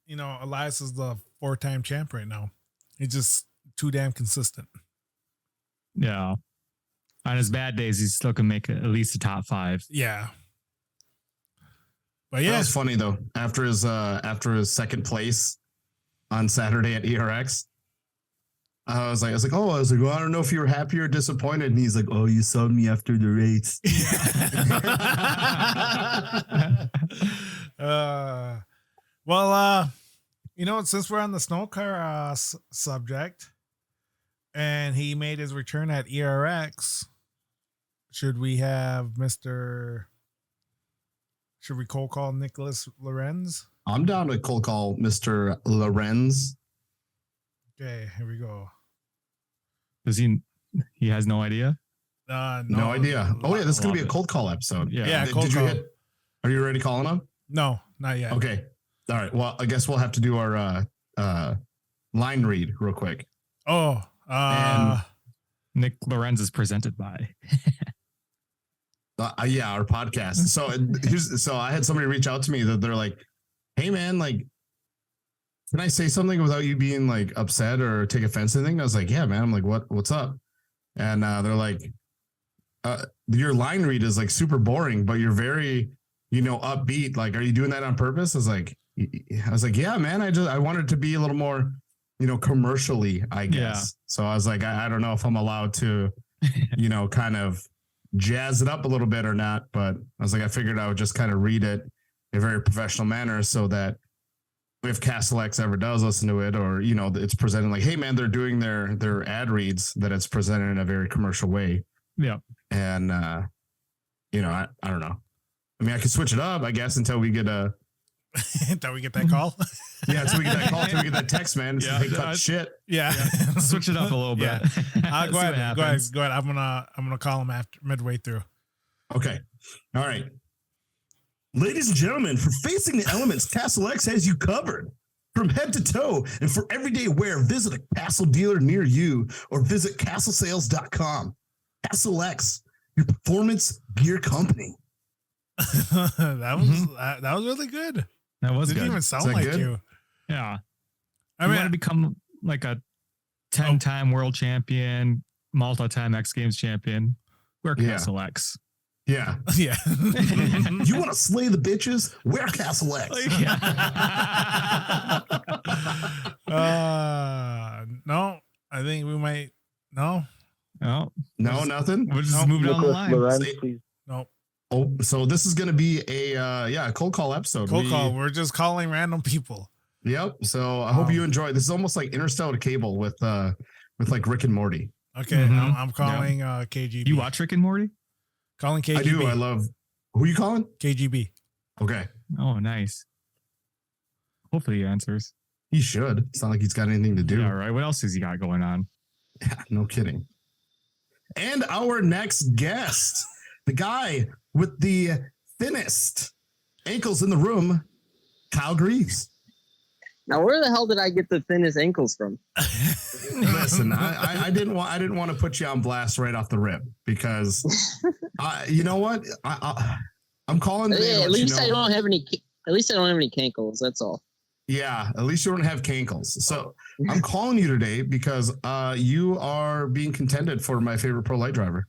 Elias is the 4-time champ right now. He's just too damn consistent. Yeah. On his bad days, he still can make at least the top 5. Yeah. But That yeah. was funny though. After his second place on Saturday at ERX, I was like, well, I don't know if you were happy or disappointed. And he's like, oh, you saw me after the race. Since we're on the snow car subject, and he made his return at ERX, should we cold call Nicholas Lorenz? I'm down to cold call Mr. Lorenz. Okay, here we go. Does he has no idea? No idea. Oh yeah, this is gonna be a cold call episode. Yeah. Yeah, Did cold you call. Are you already calling him? No, not yet. Okay. All right. Well, I guess we'll have to do our line read real quick. Oh, Nick Lorenz is presented by. Yeah, our podcast. So I had somebody reach out to me that they're like, "Hey man, like, can I say something without you being like upset or take offense or anything?" I was like, "Yeah, man." I'm like, "What's up?" And they're like, "Your line read is like super boring, but you're very, upbeat. Like, are you doing that on purpose?" I was like, "Yeah, man. I wanted to be a little more, commercially, I guess." Yeah. So I was like, I don't know if I'm allowed to, kind of jazz it up a little bit or not, but I was like, I figured I would just kind of read it in a very professional manner so that if Castle X ever does listen to it, or it's presented like, hey man, they're doing their ad reads, that it's presented in a very commercial way. Yeah. And I don't know. I mean, I could switch it up, I guess, until we get until we get that call. until we get that call, until we get that text, man. Yeah, They cut shit. Yeah. Switch it up a little bit. Yeah. Go ahead. I'm gonna call him after midway through. Okay. All right. Ladies and gentlemen, for facing the elements, Castle X has you covered. From head to toe, and for everyday wear, visit a Castle dealer near you or visit castlesales.com. Castle X, your performance gear company. that was really good. That was Didn't good. even sound that like good? you. Yeah. I You mean, want to become like a 10-time world champion, multi-time X Games champion. Wear Yeah. Castle X. Yeah. Yeah. You want to slay the bitches? Wear Castle X. No, I think we might. No, Oh, No, nothing. we'll just Nope. move down the Nicholas line. Lorenz, Say- please. no. Oh, so this is going to be a cold call episode. Cold call. We're just calling random people. Yep. So I hope you enjoy. This is almost like Interstellar Cable with like Rick and Morty. Okay, Mhm. I'm calling KGB. You watch Rick and Morty? Calling KGB. I do. I love. Who you calling? KGB. Okay. Oh, nice. Hopefully he answers. He should. It's not like he's got anything to do. Yeah, right. What else has he got going on? Yeah, no kidding. And our next guest, the guy with the thinnest ankles in the room, Kyle Greaves. Now, where the hell did I get the thinnest ankles from? Listen, I didn't want to put you on blast right off the rip because, you know what? I'm calling today. Hey, to at let you least know- I don't have any. At least I don't have any cankles. That's all. Yeah, at least you don't have cankles. So I'm calling you today because you are being contended for my favorite pro light driver.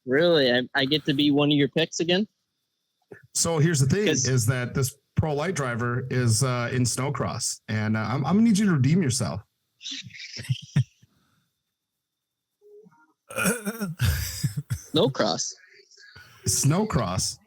Really, I get to be one of your picks again. So here's the thing: 'Cause- is that this pro light driver is in snowcross, and I'm gonna need you to redeem yourself. No cross. Snowcross.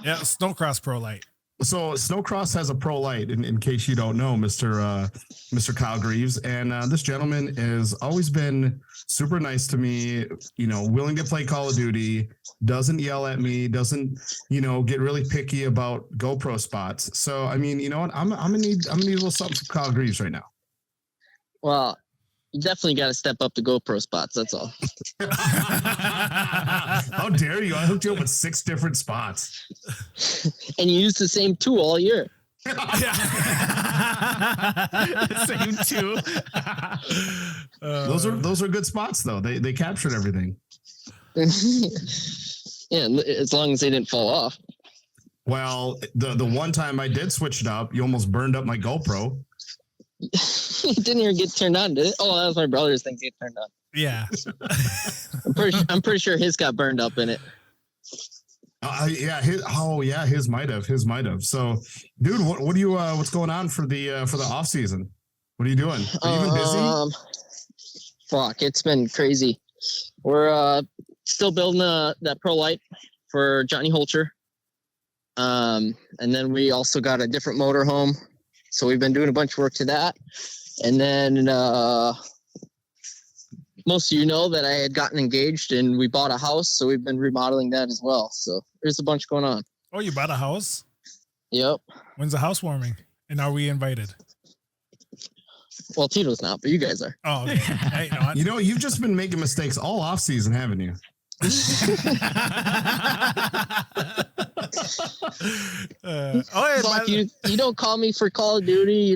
Yeah, Snowcross Pro Light. So Snowcross has a pro light, in case you don't know, Mr. Kyle Greaves, and this gentleman has always been super nice to me. You know, willing to play Call of Duty, doesn't yell at me, doesn't get really picky about GoPro spots. So I mean, you know what? I'm gonna need a little something from Kyle Greaves right now. Well, you definitely got to step up the GoPro spots. That's all. How dare you? I hooked you up with 6 different spots. And you use the same tool all year. Same two. Those are good spots though. They captured everything. Yeah, as long as they didn't fall off. Well, the one time I did switch it up, you almost burned up my GoPro. It didn't even get turned on, did it? Oh, that was my brother's thing get turned on. Yeah. I'm pretty sure his got burned up in it. His might have. So, dude, what do you what's going on for the off season? What are you doing? Are you even busy? Fuck, it's been crazy. We're still building that pro light for Johnny Holcher. And then we also got a different motorhome. So we've been doing a bunch of work to that. And then most of you know that I had gotten engaged and we bought a house. So we've been remodeling that as well. So there's a bunch going on. Oh, you bought a house? Yep. When's the housewarming? And are we invited? Well, Tito's not, but you guys are. Oh, okay. Hey, no, You know, you've just been making mistakes all off season, haven't you? Fuck, you don't call me for Call of Duty. You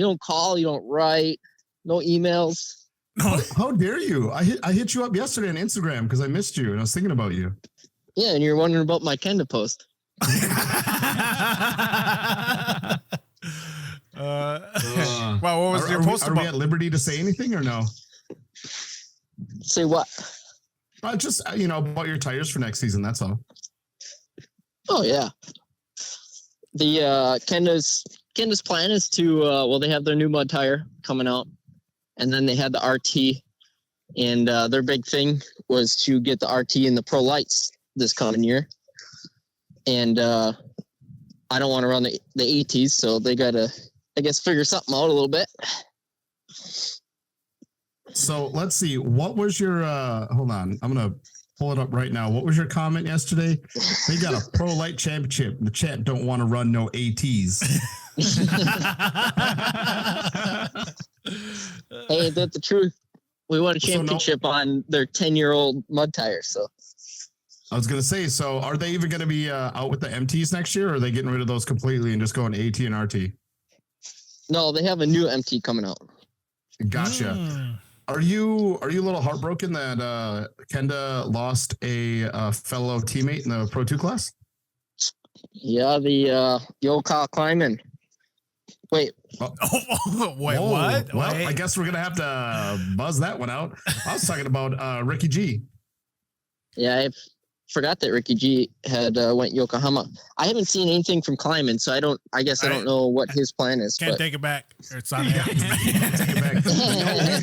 don't call. You don't write. No emails. How dare you? I hit you up yesterday on Instagram because I missed you and I was thinking about you. Yeah, and you're wondering about my Kenda post. Well, what was your post are we about? at liberty to say anything or no? Say what? Just about your tires for next season. That's all. Oh yeah. The Kenda's plan is to they have their new mud tire coming out, and then they had the RT, and their big thing was to get the RT in the Pro Lights this coming year. And I don't want to run the ATs, so they gotta, I guess, figure something out a little bit. So let's see. What was your hold on, I'm gonna pull it up right now. What was your comment yesterday? They got a pro light championship. The chat don't want to run no ATs. Hey, that's the truth. We won a championship on their 10-year-old mud tires. So I was gonna say, so are they even gonna be out with the MTs next year, or are they getting rid of those completely and just going AT and RT? no, they have a new MT coming out. Gotcha. Hmm. Are you a little heartbroken that Kenda lost a fellow teammate in the Pro 2 class? Yeah, the old Kyle Kleiman. Wait, Wait, Whoa. what? Well, Wait. I guess we're gonna have to buzz that one out. I was talking about Ricky G. yeah, forgot that Ricky G had went Yokohama. I haven't seen anything from Kleiman, so I guess I don't know what his plan is. Can't But take it back. It's on there. Take it back.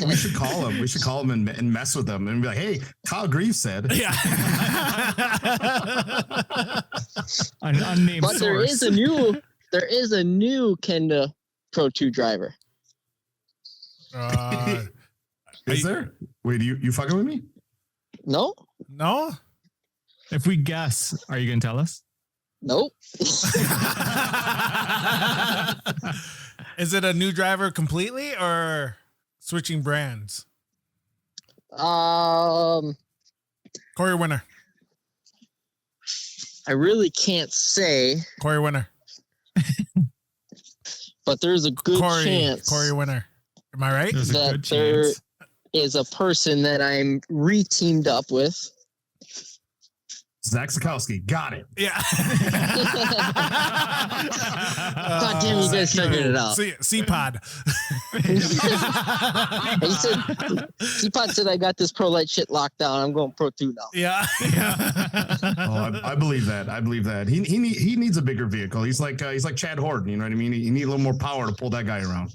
No, we should call him. We should call him and mess with him and be like, "Hey, Kyle Greaves said." Yeah. An unnamed but there source. is a new Kenda Pro 2 driver. Is there? Wait, you fucking with me? No, No. If we guess, are you going to tell us? nope. Is it a new driver completely or switching brands? Um, Corey Winner. I really can't say, Corey Winner. but there's a good chance Corey Winner. Am I right? There's a that good there chance. is a person that I'm re-teamed up with. Zach Sikowski. Got it. Yeah. God damn, you guys figured it out. C-Pod. He said, C-Pod said I got this pro light shit locked down. I'm going Pro 2 now. Yeah. Oh, I believe that. I believe that. He needs a bigger vehicle. He's like Chad Horton. You know what I mean? You need a little more power to pull that guy around.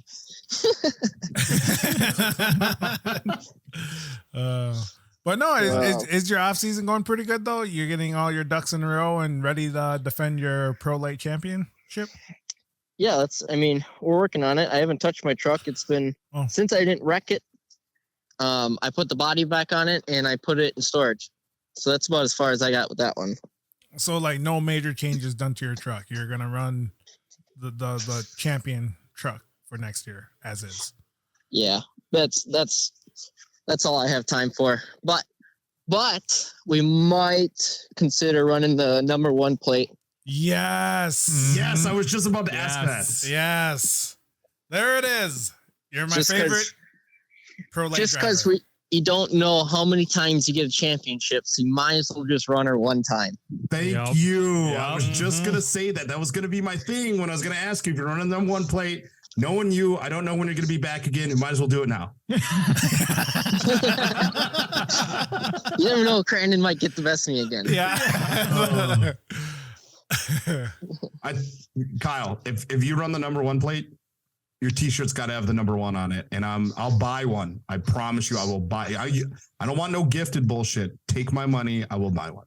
But no, Wow. is your off season going pretty good though? You're getting all your ducks in a row and ready to defend your pro light championship? Yeah, we're working on it. I haven't touched my truck. It's been since I didn't wreck it. I put the body back on it and I put it in storage. So that's about as far as I got with that one. So like no major changes done to your truck. You're gonna run the champion truck for next year as is. Yeah, that's all I have time for. But we might consider running the number 1 plate. Yes. Yes, I was just about to ask that. Yes. There it is. You're my Just 'cause- favorite pro light Just because driver. you don't know how many times you get a championship, so you might as well just run her one time. Thank Yep. you. Yep. I was just gonna say that. That was gonna be my thing when I was gonna ask you if you're running them 1 plate. Knowing you, I don't know when you're gonna be back again. You might as well do it now. You never know, Crandon might get the best of me again. Yeah. Kyle, if you run the number 1 plate, your t-shirt's got to have the number 1 on it, and I'll buy one. I promise you, I will buy. I don't want no gifted bullshit. Take my money. I will buy one.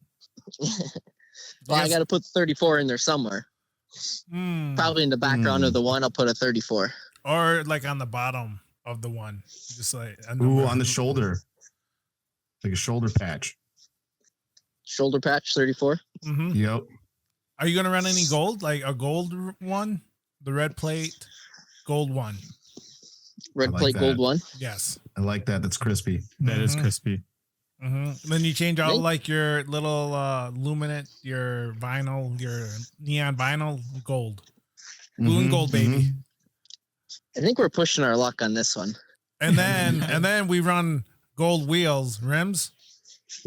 Well, I got to put 34 in there somewhere. Probably in the background of the one, I'll put a 34. Or like on the bottom of the one. Just like Ooh, on the shoulder. Like a shoulder patch. Shoulder patch, 34. Mm-hmm. Yep. Are you gonna run any gold? Like a gold one? The red plate, gold one. Red I like plate, that. gold one. Yes. I like that. That's crispy. That is Mhm. crispy. Mm-hmm. Then you change out Thank- like your little luminant, your vinyl, your neon vinyl gold. Blue and Mhm, gold, baby. mhm. I think we're pushing our luck on this one. And then we run gold wheels, rims.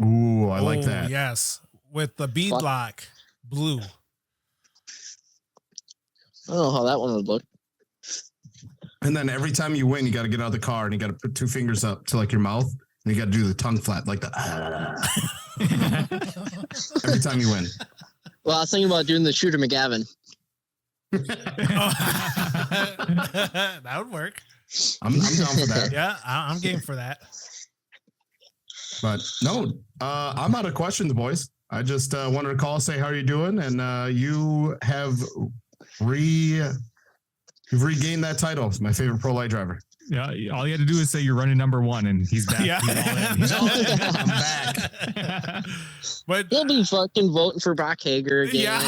Ooh, I like Oh, that. Yes. With the bead What? lock blue. I don't know how that one would look. And then every time you win, you got to get out of the car and you got to put 2 fingers up to like your mouth. And you got to do the tongue flat, like the every time you win. Well, I was thinking about doing the Shooter McGavin. That would work. I'm down for that. Yeah, I'm game for that. But no, I'm out of questions, boys. I just wanted to call, say how are you doing, and you have you've regained that title. It's my favorite pro light driver. Yeah, all you had to do is say you're running number 1, and he's back. Yeah. He's all in. He's all in. I'm back. But He'll be fucking voting for Brock Hager again. yeah.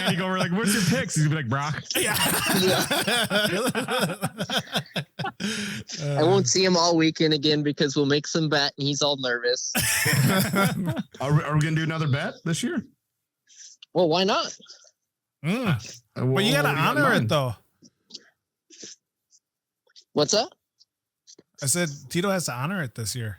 And you go, we're like, what's your picks? He's gonna be like, Brock. I won't see him all weekend again because we'll make some bet and he's all nervous. Are we going to do another bet this year? Well, why not? But you gotta honor it though. What's up? I said Tito has to honor it this year.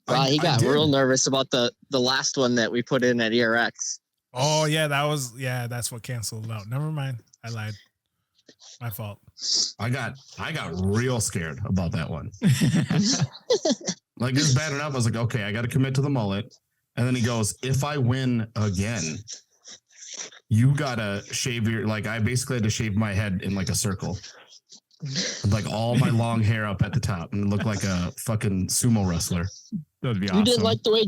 Wow, he I got did. real nervous about the last one that we put in at ERX. Oh yeah, that's what canceled out. Never mind. I lied. My fault. I got real scared about that one. Like this bad enough. I was like, okay, I got to commit to the mullet. And then he goes, if I win again, you gotta shave your, like, I basically had to shave my head in like a circle. With, like all my long hair up at the top and look like a fucking sumo wrestler. That would be You awesome. didn't like the way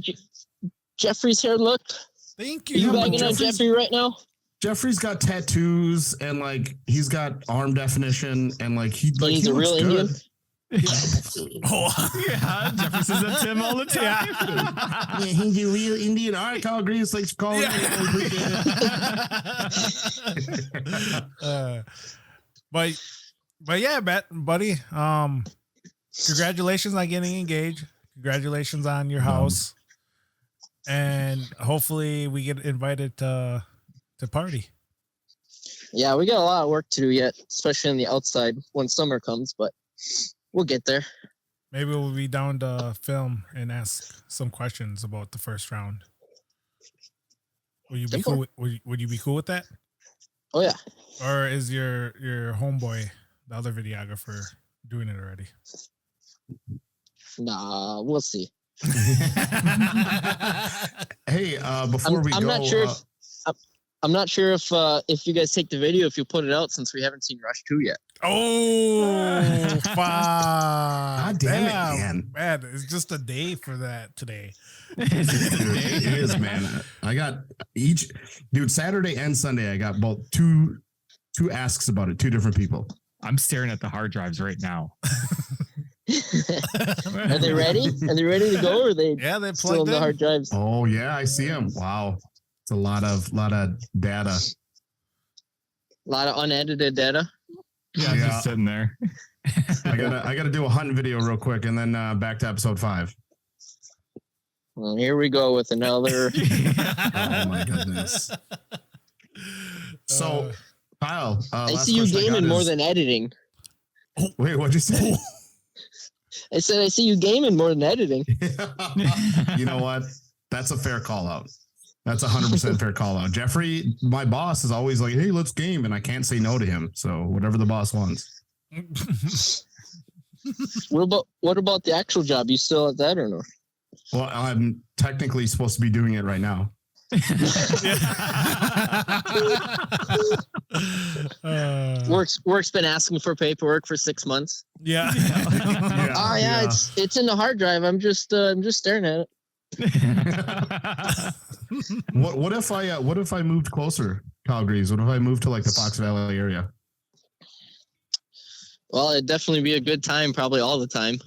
Jeffrey's hair looked? Thank Are you you. bagging on Jeffrey's- Jeffrey right now? Jeffrey's got tattoos and like he's got arm definition and like he like he's he a looks real good. Indian? Oh, Yeah, Jeffrey says that to him all the time. Yeah, he's a real Indian. All right, Kyle Greaves, thanks for calling. But yeah, buddy. Congratulations on getting engaged. Congratulations on your house. And hopefully we get invited to party. Yeah, we got a lot of work to do yet, especially on the outside when summer comes, but we'll get there. Maybe we'll be down to film and ask some questions about the first round. Would you be Simple. cool? Would you be cool with that? Oh yeah. Or is your homeboy, the other videographer, doing it already? Nah, we'll see. Hey, before we I'm go, not sure I'm not sure if you guys take the video, if you put it out, since we haven't seen Rush 2 yet. Oh, fuck. God damn it, man. It's just a day for that today. it is, man. I got dude, Saturday and Sunday, I got both two asks about it, two different people. I'm staring at the hard drives right now. Are they ready? Are they ready to go? Or are they Yeah, they still in plugged the in. hard drives? Oh yeah, I see them. Wow. It's a lot of data. A lot of unedited data. Yeah, I'm Yeah. just sitting there. I gotta do a hunt video real quick and then back to episode 5. Well, here we go with another. Oh my goodness. So Kyle, I last see you question I got gaming more is- than editing. Wait, what'd you say? I said I see you gaming more than editing. You know what? That's a fair call out. That's 100% fair call out. Jeffrey, my boss, is always like, "Hey, let's game," and I can't say no to him. So whatever the boss wants. What about the actual job? You still at that or no? Well, I'm technically supposed to be doing it right now. Work's been asking for paperwork for 6 months. Yeah. Oh yeah, it's in the hard drive. I'm just staring at it. What if I moved closer, Kyle Greaves? What if I moved to like the Fox Valley area? Well, it'd definitely be a good time, probably all the time.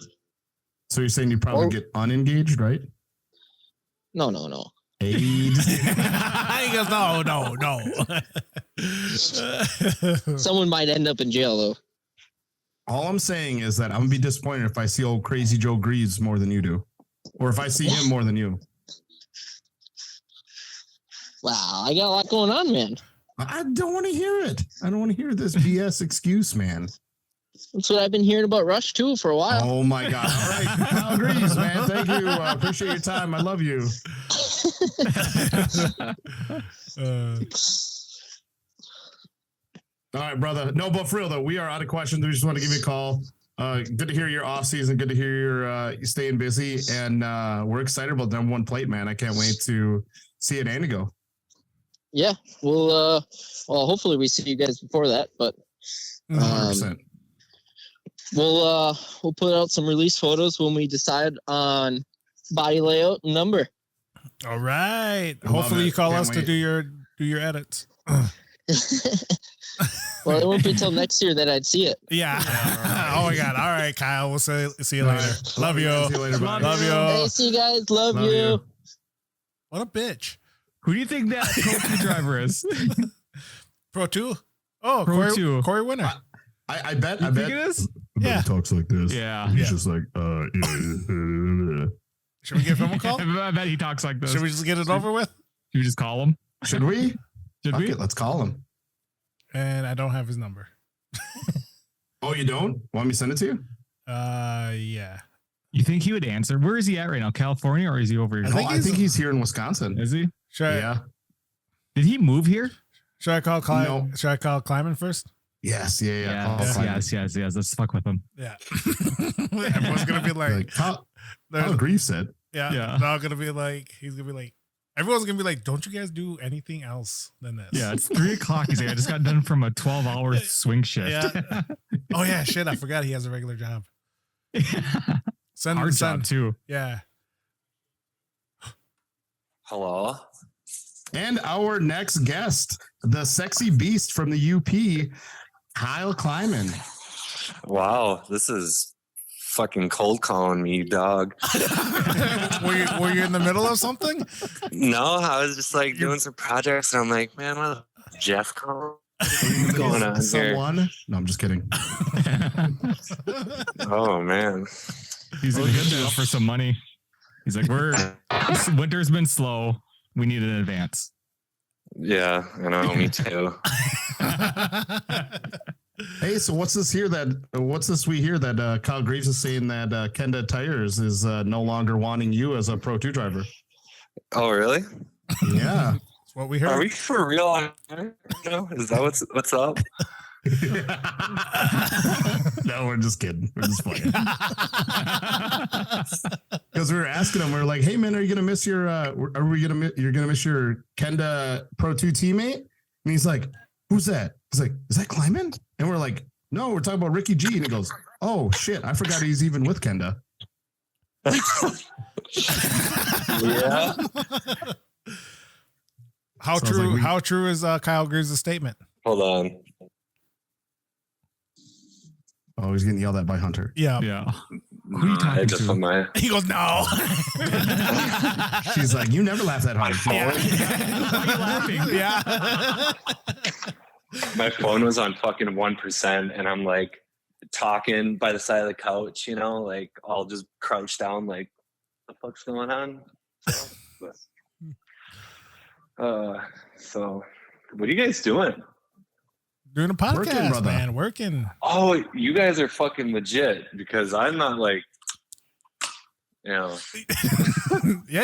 So you're saying you probably Or- get unengaged, right? No. He goes, no. Someone might end up in jail though. All I'm saying is that I'm gonna be disappointed if I see old crazy Joe Greaves more than you do, or if I see him more than you. Wow, I got a lot going on, man. I don't want to hear it. I don't want to hear this BS excuse, man. That's what I've been hearing about Rush too for a while. Oh my God! All right, Kyle Greaves, man. Thank you. Appreciate your time. I love you. All right, brother. No, but for real though, we are out of questions. We just want to give you a call. Good to hear your off season. Good to hear you're staying busy, and we're excited about number 1 plate, man. I can't wait to see it and to go. Yeah, well, hopefully we see you guys before that, but 100%. we'll put out some release photos when we decide on body layout and number. All right. Love Hopefully it. you call Can't us to wait. do your edits. Well, it won't be until next year that I'd see it. Yeah. Oh my God. All right, Kyle. We'll see you All later. right. Love you. See you later, buddy. Love Hey, you. see you guys. Love Love you. you. What a bitch. Who do you think that Pro 2 driver is? Pro 2? Oh, Pro Corey, 2. Corey Winner. I bet. You think it is? Yeah. He talks like this. Yeah. He's Yeah. just like, Should we give him a call? I bet he talks like this. Should we just get it over with? Should we just call him? Should we? Should Fuck we? it, let's call him. And I don't have his number. Oh, you don't? Want me to send it to you? Yeah. You think he would answer? Where is he at right now? California, or is he over here? I think he's here in Wisconsin. Is he? Should I, Yeah. Did he move here? should I call No. Should I call Kleiman first? Yes, yeah. Kyle Kleiman. Yes. Let's fuck with him. Yeah. Everyone's gonna be like, Kyle there's- Greaves said. yeah. Yeah. They're all gonna be like, he's gonna be like, everyone's gonna be like, don't you guys do anything else than this? Yeah, it's 3:00. He's like, I just got done from a 12-hour swing shift. Yeah. Oh yeah, shit. I forgot he has a regular job. Hard job too. Yeah. Hello. And our next guest, the sexy beast from the UP, Kyle Kleiman. Wow, this is fucking cold calling me, dog. were you in the middle of something? No, I was just like doing some projects, and I'm like, man, what the Jeff call? What's going on here? Someone? No, I'm just kidding. Oh man, He's gonna hit you up for some money. He's like, winter's been slow. We need an advance. yeah, I know, me too. Hey, so what's this we hear that Kyle Greaves is saying that Kenda Tires is no longer wanting you as a Pro 2 driver? Oh really? Yeah. That's what we Are heard. we for real? Is that what's up? No, we're just kidding. We're just playing. Because we were asking him, we are like, "Hey man, are you gonna miss your? You're gonna miss your Kenda Pro 2 teammate?" And he's like, "Who's that?" He's like, "Is that Kleiman?" And we're like, "No, we're talking about Ricky G." And he goes, "Oh shit, I forgot he's even with Kenda." Yeah. How Sounds true? like How true is Kyle Greaves' statement? Hold on. Oh, he's getting yelled at by Hunter. Yeah. Yeah. Who are you I talking just to? put my He goes, no. She's like, "You never laugh that hard." Yeah. my phone was on fucking 1%, and I'm like talking by the side of the couch, like I'll just crouch down, like, the fuck's going on? So what are you guys doing? Doing a podcast, Working, brother. man. Working. Oh, you guys are fucking legit, because I'm not like, Yeah,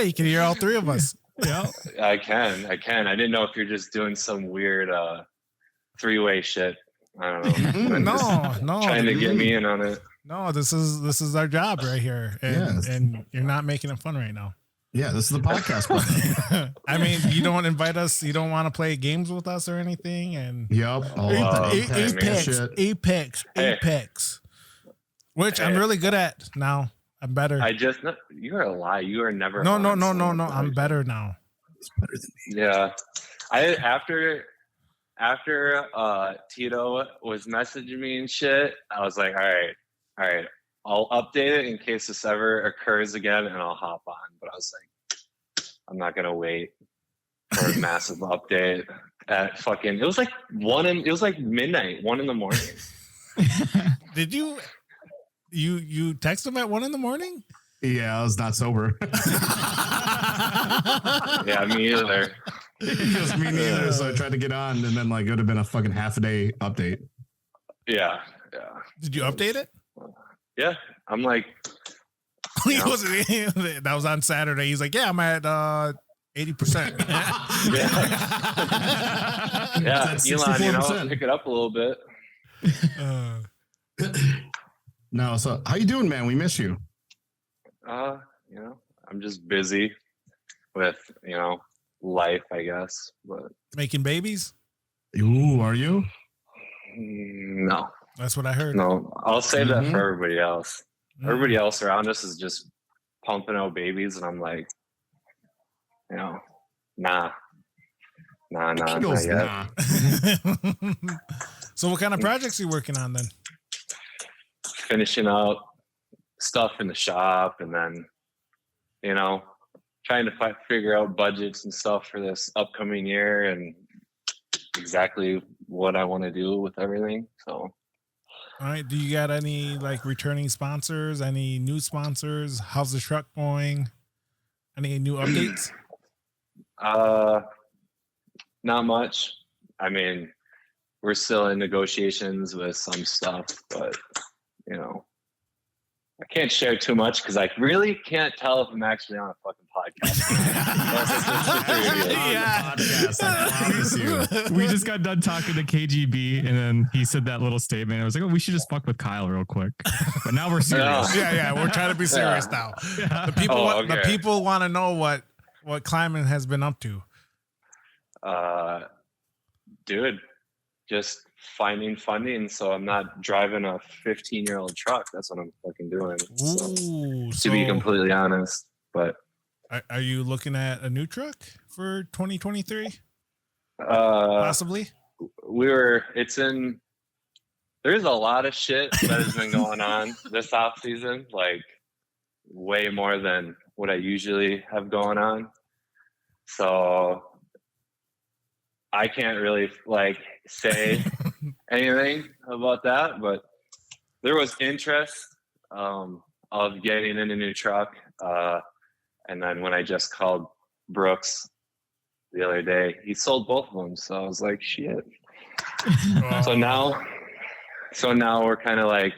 you can hear all three of us. Yeah. I can. I didn't know if you're just doing some weird three-way shit. I don't know. No. Trying to get me in on it. No, this is our job right here. And, Yes. and you're not making it fun right now. Yeah, this is the podcast, brother. I mean, you don't invite us. You don't want to play games with us or anything. And Yep. All okay, man. Apex, which I'm really good at now. I'm better. You're a lie. You are never. No. on someone I'm like- better now. It's better than me. Yeah. After Tito was messaging me and shit, I was like, all right. I'll update it in case this ever occurs again, and I'll hop on. But I was like, I'm not gonna wait for a massive update at fucking. It was like midnight, 1 a.m. Did you text him at 1 a.m? Yeah, I was not sober. Yeah, me either. He goes, me neither. So I tried to get on, and then it would have been a fucking half a day update. Yeah. Did you update it? Yeah. I'm like, He wasn't. That was on Saturday. He's like, yeah, I'm at 80%. yeah, That's Elon, 64%. pick it up a little bit. No, so how you doing, man? We miss you. I'm just busy with, life, I guess. But Making babies? Ooh, are you? no, That's what I heard. no. I'll save that Mhm. for everybody else. Mm. Everybody else around us is just pumping out babies, and I'm like, nah. He Not goes, yet. nah. So what kind of projects are you working on then? Finishing up stuff in the shop, and then, trying to figure out budgets and stuff for this upcoming year and exactly what I want to do with everything. So, All right. Do you got any returning sponsors? Any new sponsors? How's the truck going? Any new updates? not much. I mean, we're still in negotiations with some stuff, but I can't share too much because I really can't tell if I'm actually on a fucking podcast. Podcast, I promise you. We just got done talking to KGB, and then he said that little statement. I was like, "Oh, we should just fuck with Kyle real quick." But now we're serious. Yeah, we're trying to be serious now. The people, the people want to know what Kleiman has been up to. Dude, just finding funding so I'm not driving a 15-year-old truck. That's what I'm fucking doing. Ooh, to be completely honest, but are you looking at a new truck for 2023? Possibly. There's a lot of shit that has been going on this off season, like way more than what I usually have going on. So I can't really like say anything about that, but there was interest of getting in a new truck. And then when I just called Brooks the other day, he sold both of them. So I was like, shit. So now we're kind of like,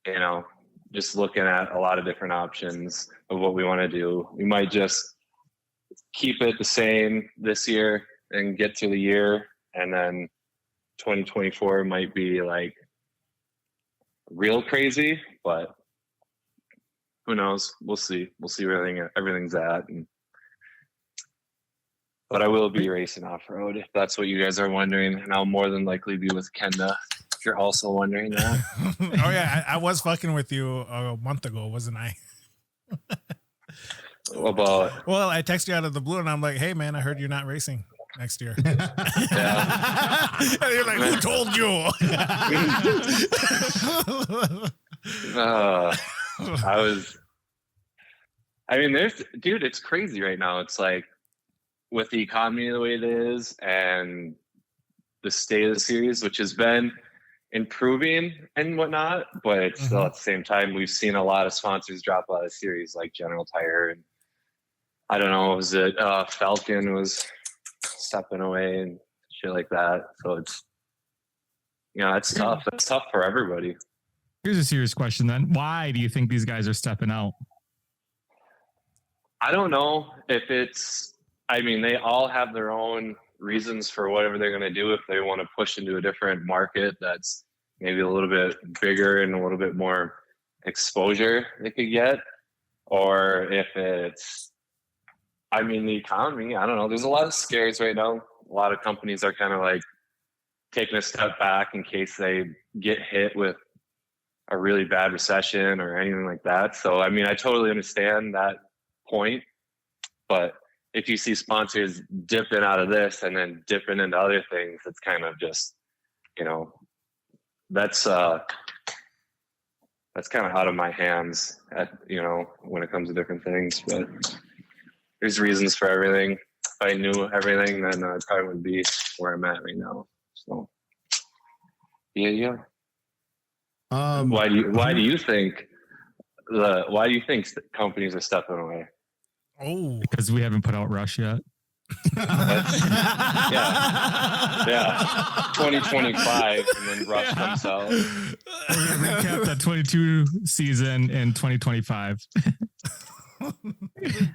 you know, just looking at a lot of different options of what we want to do. We might just keep it the same this year and get through the year, and then 2024 might be like real crazy, but who knows? We'll see. We'll see where everything's at. But I will be racing off-road if that's what you guys are wondering, and I'll more than likely be with Kenda if you're also wondering that. Oh yeah, I was fucking with you a month ago, wasn't I? About well, I texted you out of the blue, and I'm like, "Hey man, I heard you're not racing next year." yeah. And you're like, "Who told you?" Dude, it's crazy right now. It's like with the economy the way it is and the state of the series, which has been improving and whatnot, but it's still at the same time, we've seen a lot of sponsors drop out of the series, like General Tire, and I don't know, was it Falcon was stepping away and shit like that. So it's, you know, it's tough. It's tough for everybody. Here's a serious question then. Why do you think these guys are stepping out? I don't know if they all have their own reasons for whatever they're going to do. If they want to push into a different market that's maybe a little bit bigger and a little bit more exposure they could get, or if it's, the economy, I don't know. There's a lot of scares right now. A lot of companies are kind of like taking a step back in case they get hit with a really bad recession or anything like that. So, I totally understand that point, but if you see sponsors dipping out of this and then dipping into other things, it's kind of just, you know, that's kind of out of my hands when it comes to different things, but there's reasons for everything. If I knew everything, then I probably wouldn't be where I'm at right now. So, yeah. Why do you think companies are stepping away? Oh, because we haven't put out Rush yet. Yeah. 2025, and then Rush comes out. We're gonna recap that 22 season in 2025.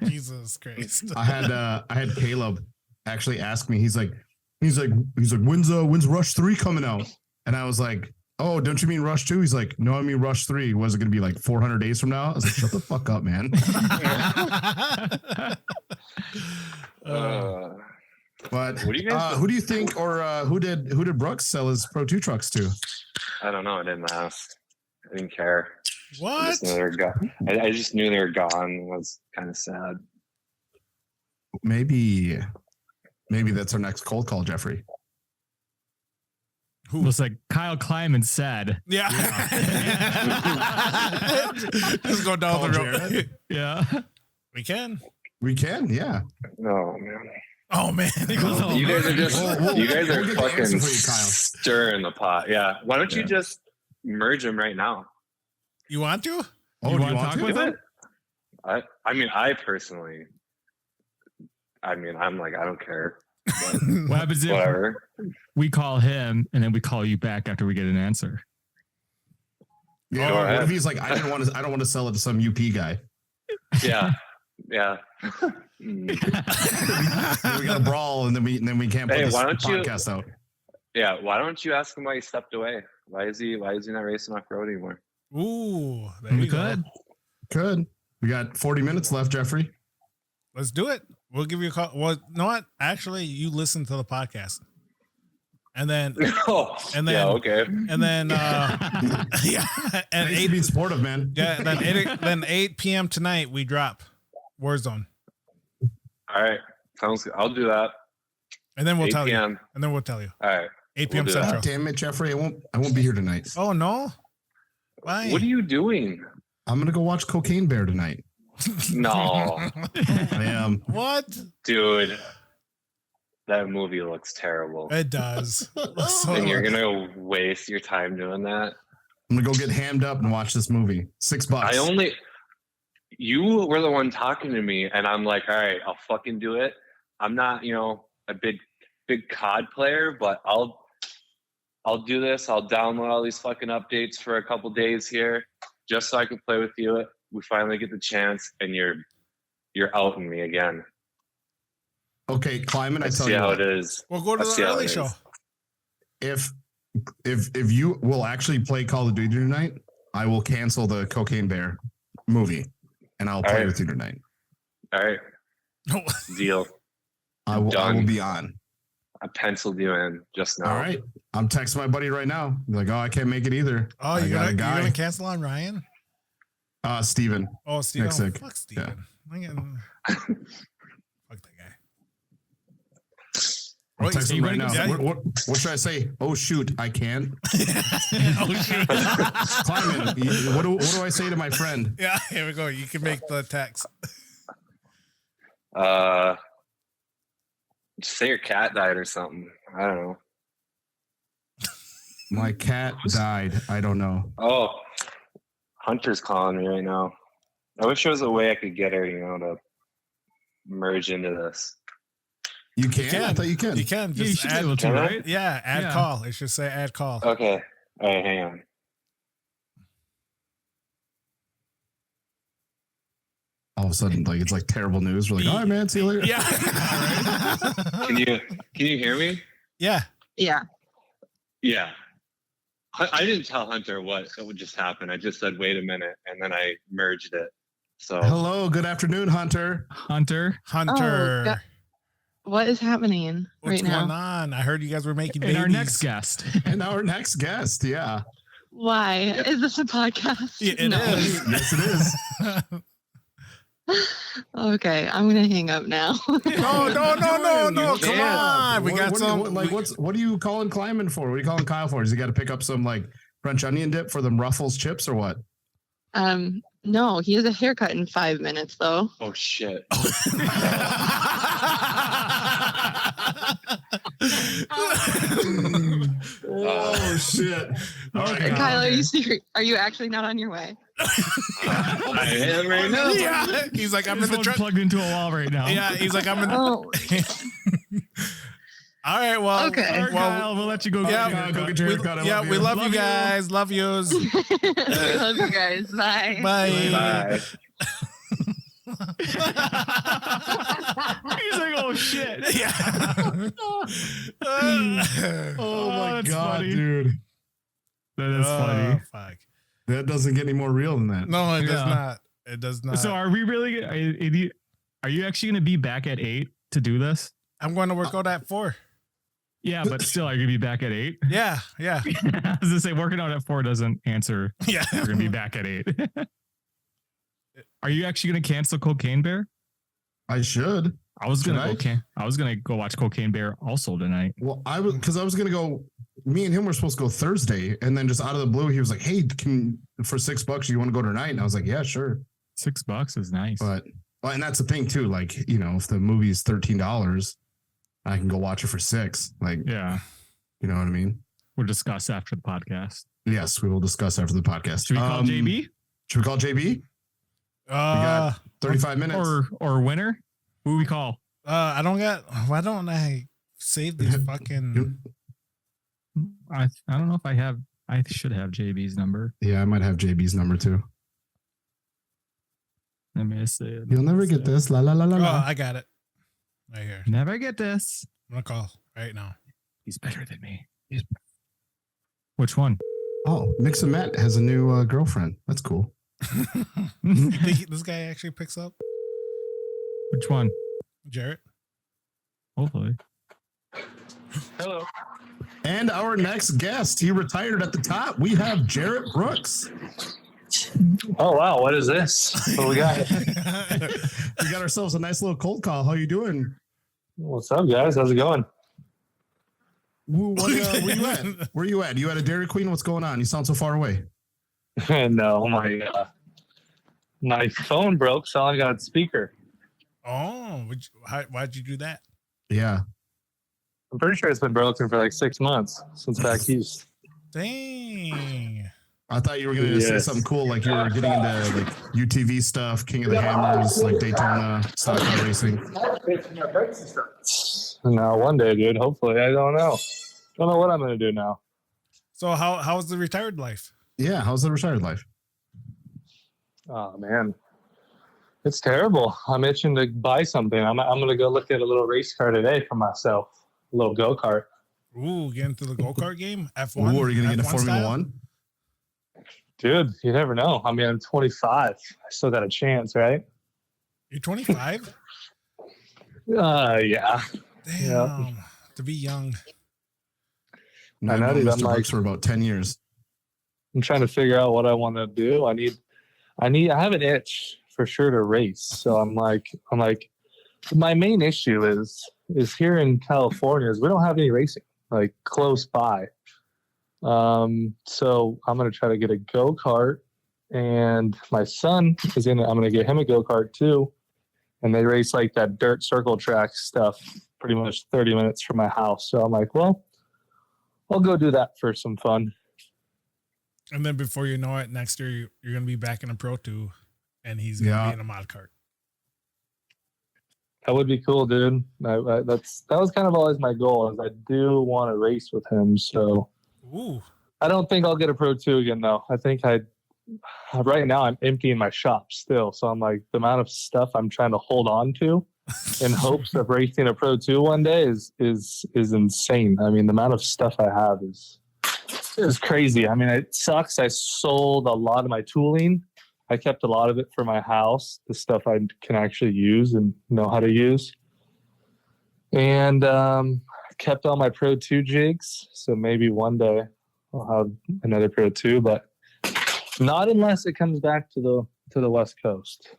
Jesus Christ! I had Caleb actually ask me. He's like, when's Rush 3 coming out? And I was like, oh, don't you mean Rush 2? He's like, no, I mean Rush 3. Was it going to be like 400 days from now? I was like, shut the fuck up, man. But what do you guys who do you think, or who did Brooks sell his Pro 2 trucks to? I don't know. I didn't ask. I didn't care. What? I just knew they were gone. I just knew they were gone. It was kind of sad. Maybe that's our next cold call, Jeffrey. Who was like Kyle Kleiman said? Yeah. Just go down the road. Yeah. We can. Yeah. Oh man. Oh man. You guys are just you guys are We'll get the fucking answer for you, Kyle. stirring the pot. Yeah. Why don't you just merge them right now? You want to? Oh, you do want to talk with him? I personally, I'm like, I don't care. What happens if Whatever. we call him and then we call you back after we get an answer? Yeah. Go What ahead. if he's like, I don't want to sell it to some UP guy. Yeah. Yeah. Mm. Then we got a brawl, and then we can't put Hey, this why don't you- podcast out. Yeah. Why don't you ask him why he stepped away? Why is he not racing off road anymore? Ooh, there We you go. Could. We got 40 minutes left, Jeffrey. Let's do it. We'll give you a call. Well, you know what? Actually, you listen to the podcast. And then Oh, And then- yeah, okay. and then yeah, and Thanks for being 8 sportive, man. yeah, then 8 p.m. tonight we drop Warzone. All right. Sounds good. I'll do that. And then we'll 8 tell you. p.m. And then we'll tell you. All right. 8 p.m. We'll do that. Central. God damn it, Jeffrey. I won't be here tonight. Oh no. Why? What are you doing? I'm gonna go watch Cocaine Bear tonight. No, I am. What? dude. That movie looks terrible. It does. So- And you're gonna waste your time doing that. I'm gonna go get hammed up and watch this movie. $6. You were the one talking to me, and I'm like, all right, I'll fucking do it. I'm not, a big COD player, but I'll do this. I'll download all these fucking updates for a couple days here, just so I can play with you. We finally get the chance, and you're outing me again. Okay, Kleiman, I tell See you how what, it is. We'll go to I the see how early it show. is. if you will actually play Call of Duty tonight, I will cancel the Cocaine Bear movie, and I'll play All right. with you tonight. All right, deal. I will Done. be on. I penciled you in just now. All right. I'm texting my buddy right now. He's like, oh, I can't make it either. Oh, I you're got a gonna, guy. you're gonna cancel on Ryan? Steven. Oh, Steven. Next sick. Fuck Steven. Fuck that guy. I'm What, texting him right now. yeah, What should I say? Oh shoot, I can't. oh shoot. Kleiman, what do I say to my friend? Yeah, here we go. You can make the text. Just say your cat died or something. I don't know. My cat died. I don't know. Oh, Hunter's calling me right now. I wish there was a way I could get her, to merge into this. You can? I thought you can. You can Yeah, you just should be add, able to, Can I? right? yeah, add Yeah. call. It should say add call. Okay. All right, hang on. All of a sudden, it's like terrible news. We're like, all right, man, see you later. Yeah. Can you hear me? Yeah. Yeah. Yeah. I didn't tell Hunter what would just happen. I just said, wait a minute, and then I merged it. So Hello, good afternoon, Hunter. Hunter. Hunter. God. What is happening What's right going now? on? I heard you guys were making And babies. our next guest. And our next guest, yeah. Why is this a podcast? Yeah, it is. Yes, it is. Okay, I'm gonna hang up now. No. Come can't. on. We got some. What are you calling Kleiman for? What are you calling Kyle for? Does he got to pick up some French onion dip for them Ruffles chips or what? No, he has a haircut in 5 minutes though. oh shit. Oh shit! All right, Okay. Kyle, are you serious? Are you actually not on your way? I am right now. Yeah. He's like, I'm in This the one's truck. plugged into a wall right now. Yeah. He's like, I'm in the. Oh, All right. Well, Okay. All right, well, Kyle, we'll let you go. Yeah, get go your get your haircut. haircut. I love we you. love you Love you. guys. Love yous. love you guys. Bye. Bye. Bye. He's like, oh shit. Yeah. Oh my that's god, funny. dude! That is funny. Fuck. That doesn't get any more real than that. No, it does Yeah. not. It does not. So are we really? Are you actually going to be back at 8 to do this? I'm going to work out at 4. Yeah, but still, are you going to be back at 8? Yeah. Yeah. I was going to say, working out at 4 doesn't answer. Yeah. You're going to be back at 8. Are you actually going to cancel Cocaine Bear? I should. I was going Should to I was going to go watch Cocaine Bear also tonight. Well, I was gonna go. Me and him were supposed to go Thursday, and then just out of the blue, he was like, "Hey, for $6 you want to go tonight?" And I was like, "Yeah, sure." $6 is nice. But and that's the thing too. If the movie's $13, I can go watch it for $6. Yeah, You know what I mean? we'll discuss after the podcast. Yes, we will discuss after the podcast. Should we call JB Should we call JB? got 35 minutes. or winner? Who we call? I don't get. Why don't I save these fucking? I don't know if I have. I should have JB's number. Yeah, I might have JB's number too. Let me see it. You'll never get this. La la la la Oh, la. I got it. Right here. Never get this. I'm gonna call right now. He's better than me. Which one? Oh, Mix and Matt has a new girlfriend. That's cool. You think this guy actually picks up? Which one? Jerett? Hopefully. Hello. And our next guest, he retired at the top. We have Jerett Brooks. Oh wow, what is this? What we got? We got ourselves a nice little cold call. How you doing? What's up, guys? How's it going? Where you at? Where you at? You at a Dairy Queen? What's going on? You sound so far away. No, my phone broke, so I got a speaker. Oh, why'd you do that? Yeah. I'm pretty sure it's been broken for like 6 months since back east. Dang. I thought you were going to say Yes. something cool, like you were getting into like UTV stuff, King of the Hammers, like Daytona, stock car racing. No, one day, dude. Hopefully, I don't know. Don't know what I'm gonna do now. So how's the retired life? Yeah. How's the retired life? Oh man, it's terrible. I'm itching to buy something. I'm gonna go look at a little race car today for myself, a little go kart. Ooh, get into the go-kart game? F1? Ooh, are you going to get into F1 Formula style? One? Dude, you never know. I mean, I'm 25. I still got a chance, right? You're 25? Yeah. Damn. To be young. No, I know, dude, I'm Mr. like- Brooks for about 10 years. I'm trying to figure out what I want to do. I have an itch for sure to race. So I'm like, my main issue is here in California is we don't have any racing like close by. So I'm going to try to get a go-kart, and my son I'm going to get him a go-kart too. And they race like that dirt circle track stuff pretty much 30 minutes from my house. So I'm like, well, I'll go do that for some fun. And then before you know it, next year you're going to be back in a Pro 2 and he's going to be in a mod kart. That would be cool, dude. That was kind of always my goal, is I do want to race with him. So Ooh. I don't think I'll get a Pro 2 again, though. I think right now I'm emptying my shop still. So I'm like, the amount of stuff I'm trying to hold on to in hopes of racing a Pro 2 one day is insane. I mean, the amount of stuff I have is crazy. I mean, it sucks. I sold a lot of my tooling. I kept a lot of it for my house, the stuff I can actually use and know how to use. And kept all my Pro 2 jigs. So maybe one day I'll have another Pro 2, but not unless it comes back to the West Coast.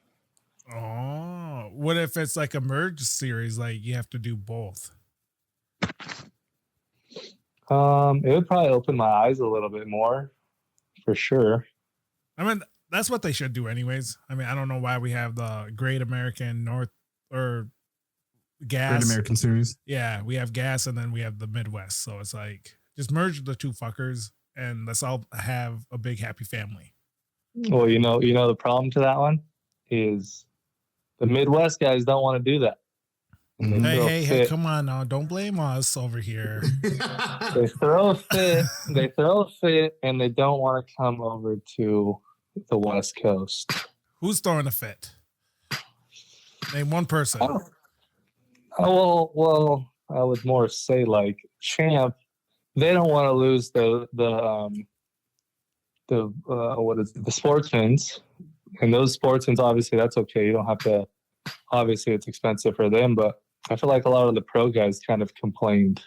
Oh, what if it's like a merge series? Like you have to do both. It would probably open my eyes a little bit more, for sure. I mean, that's what they should do anyways. I mean, I don't know why we have the Great American North or gas. Great American Series. Yeah, we have gas and then we have the Midwest. So it's like just merge the two fuckers and let's all have a big happy family. Well, you know the problem to that one is the Midwest guys don't want to do that. And they throw a Hey, fit. come on now. Don't blame us over here. They throw a fit, and they don't want to come over to the West Coast. Who's throwing a fit? Name one person. Oh, well, I would more say like Champ. They don't want to lose the sportsmans, and those sportsmans, obviously that's okay. You don't have to. Obviously, it's expensive for them, but I feel like a lot of the pro guys kind of complained.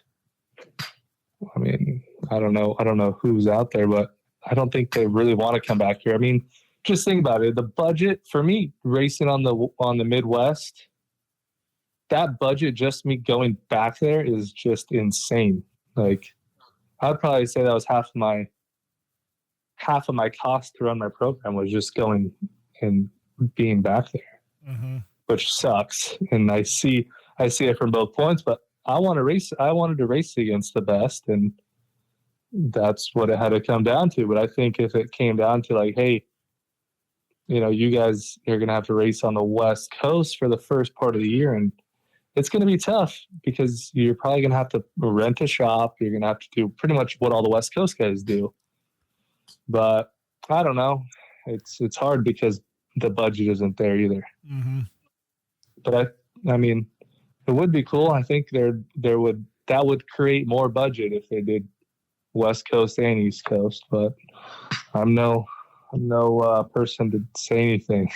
I mean, I don't know who's out there, but I don't think they really want to come back here. I mean, just think about it. The budget for me racing on the Midwest, that budget, just me going back there is just insane. Like, I'd probably say that was half of my cost to run my program was just going and being back there, which sucks. And I see it from both points, but I want to race. I wanted to race against the best, and that's what it had to come down to. But I think if it came down to like, hey, you guys are going to have to race on the West Coast for the first part of the year, and it's going to be tough because you're probably going to have to rent a shop. You're going to have to do pretty much what all the West Coast guys do. But I don't know. It's hard because the budget isn't there either. Mm-hmm. But I mean, it would be cool. I think that would create more budget if they did West Coast and East Coast. But I'm no person to say anything.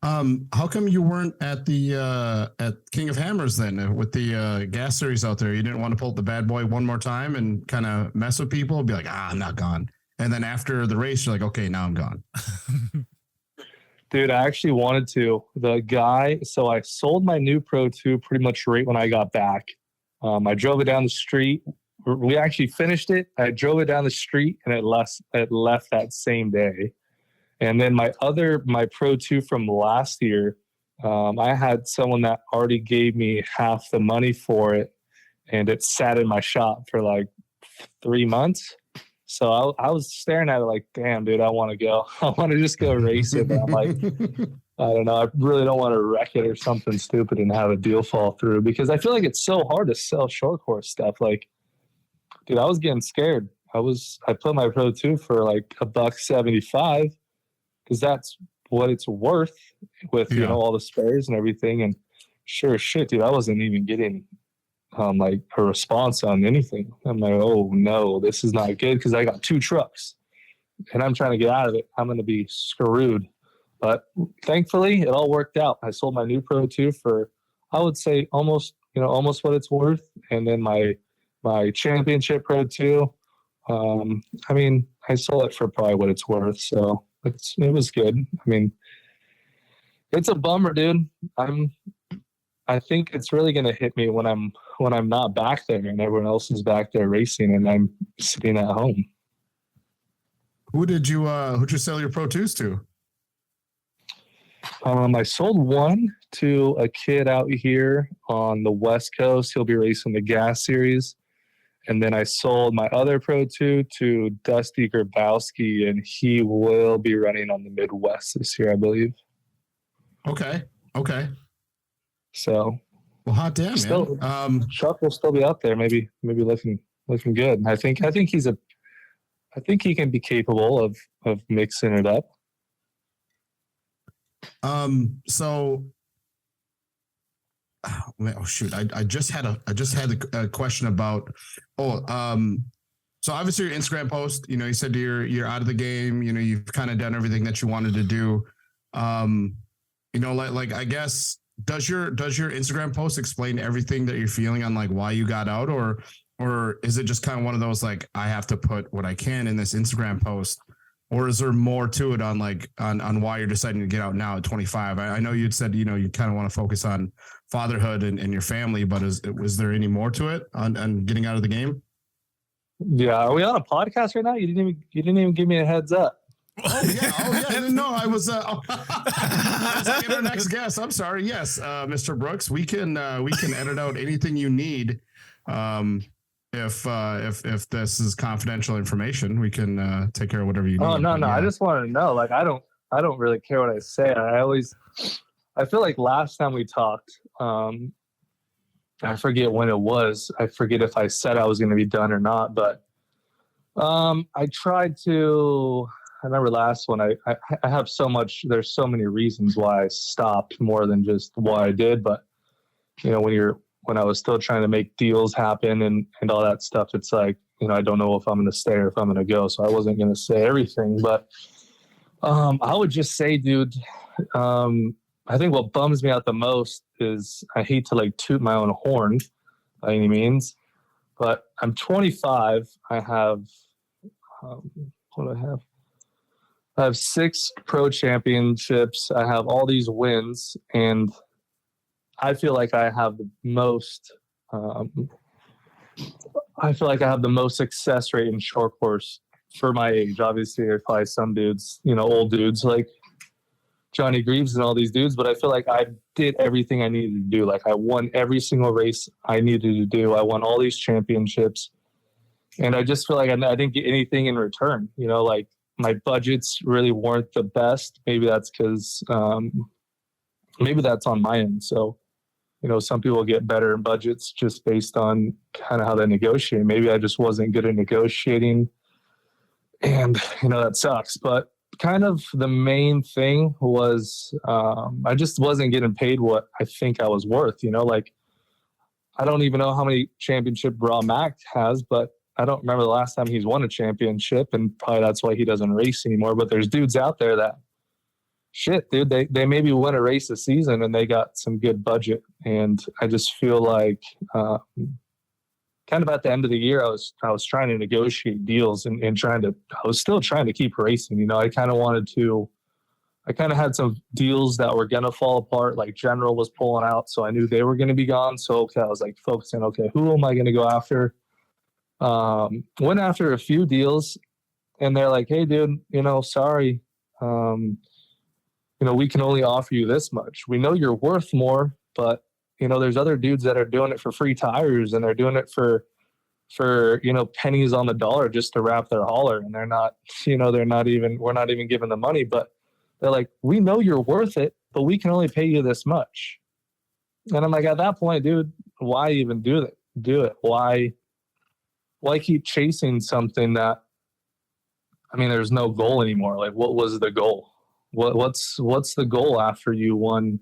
How come you weren't at the at King of Hammers then with the gas series out there? You didn't want to pull up the bad boy one more time and kind of mess with people, be like, I'm not gone. And then after the race, you're like, okay, now I'm gone. Dude, I actually wanted to. So I sold my new Pro 2 pretty much right when I got back. I drove it down the street. We actually finished it. I drove it down the street and it left that same day. And then my Pro 2 from last year, I had someone that already gave me half the money for it, and it sat in my shop for like 3 months. So I was staring at it like, damn, dude, I want to go. I want to just go race it. But I'm like, I don't know. I really don't want to wreck it or something stupid and have a deal fall through, because I feel like it's so hard to sell short course stuff. Like, dude, I was getting scared. I put my Pro 2 for like $175 because that's what it's worth with, all the spares and everything. And sure as shit, dude, I wasn't even getting like a response on anything. I'm like, oh no, this is not good, because I got 2 trucks and I'm trying to get out of it. I'm going to be screwed. But thankfully, it all worked out. I sold my new Pro 2 for, I would say, almost what it's worth. And then my championship Pro 2, I mean, I sold it for probably what it's worth. So it was good. I mean, it's a bummer, dude. I think it's really going to hit me when I'm not back there and everyone else is back there racing and I'm sitting at home. Who'd you sell your Pro 2s to? I sold one to a kid out here on the West Coast. He'll be racing the gas series. And then I sold my other Pro 2 to Dusty Grabowski, and he will be running on the Midwest this year, I believe. Okay. So, well, hot damn, man. Chuck will still be out there, maybe looking good. I think he can be capable of mixing it up. So, oh shoot, I just had a question about. So obviously your Instagram post, you said you're out of the game. You've kind of done everything that you wanted to do. Like I guess. Does your Instagram post explain everything that you're feeling on like why you got out, or is it just kind of one of those like I have to put what I can in this Instagram post, or is there more to it on like on why you're deciding to get out now at 25? I know you'd said you kind of want to focus on fatherhood and your family, but was there any more to it on getting out of the game? Yeah, are we on a podcast right now? You didn't even give me a heads up. Oh yeah. No, I was like our next guest. I'm sorry. Yes, Mr. Brooks, we can edit out anything you need. If this is confidential information, we can take care of whatever you need. Oh no, yeah. I just want to know. Like, I don't really care what I say. I feel like last time we talked, I forget when it was. I forget if I said I was going to be done or not, but I tried to. I remember last one. I have so much. There's so many reasons why I stopped, more than just why I did. But when I was still trying to make deals happen and all that stuff, it's like I don't know if I'm going to stay or if I'm going to go. So I wasn't going to say everything, but I would just say, dude, I think what bums me out the most is I hate to like toot my own horn by any means, but I'm 25. I have what do I have? I have 6 pro championships. I have all these wins, and I feel like I have the most. I feel like I have the most success rate in short course for my age. Obviously, there's probably some dudes, old dudes like Johnny Greaves and all these dudes, but I feel like I did everything I needed to do. Like I won every single race I needed to do. I won all these championships, and I just feel like I didn't get anything in return. Like. My budgets really weren't the best. Maybe that's because maybe that's on my end. So, some people get better in budgets just based on kind of how they negotiate. Maybe I just wasn't good at negotiating And, that sucks. But kind of the main thing was I just wasn't getting paid what I think I was worth. Like, I don't even know how many championship Raw Mac has, but I don't remember the last time he's won a championship, and probably that's why he doesn't race anymore. But there's dudes out there that, shit, dude, they maybe win a race a season and they got some good budget. And I just feel like kind of at the end of the year, I was trying to negotiate deals and I was still trying to keep racing. I kind of had some deals that were going to fall apart. Like General was pulling out, so I knew they were going to be gone. So, okay, I was like focusing, okay, who am I going to go after? Went after a few deals, and they're like, hey, dude, sorry. We can only offer you this much. We know you're worth more, but there's other dudes that are doing it for free tires, and they're doing it for pennies on the dollar just to wrap their hauler. And they're not, we're not even giving the money, but they're like, we know you're worth it, but we can only pay you this much. And I'm like, at that point, dude, why even do it? Why keep chasing something that, there's no goal anymore. Like, what was the goal? What's the goal after you won?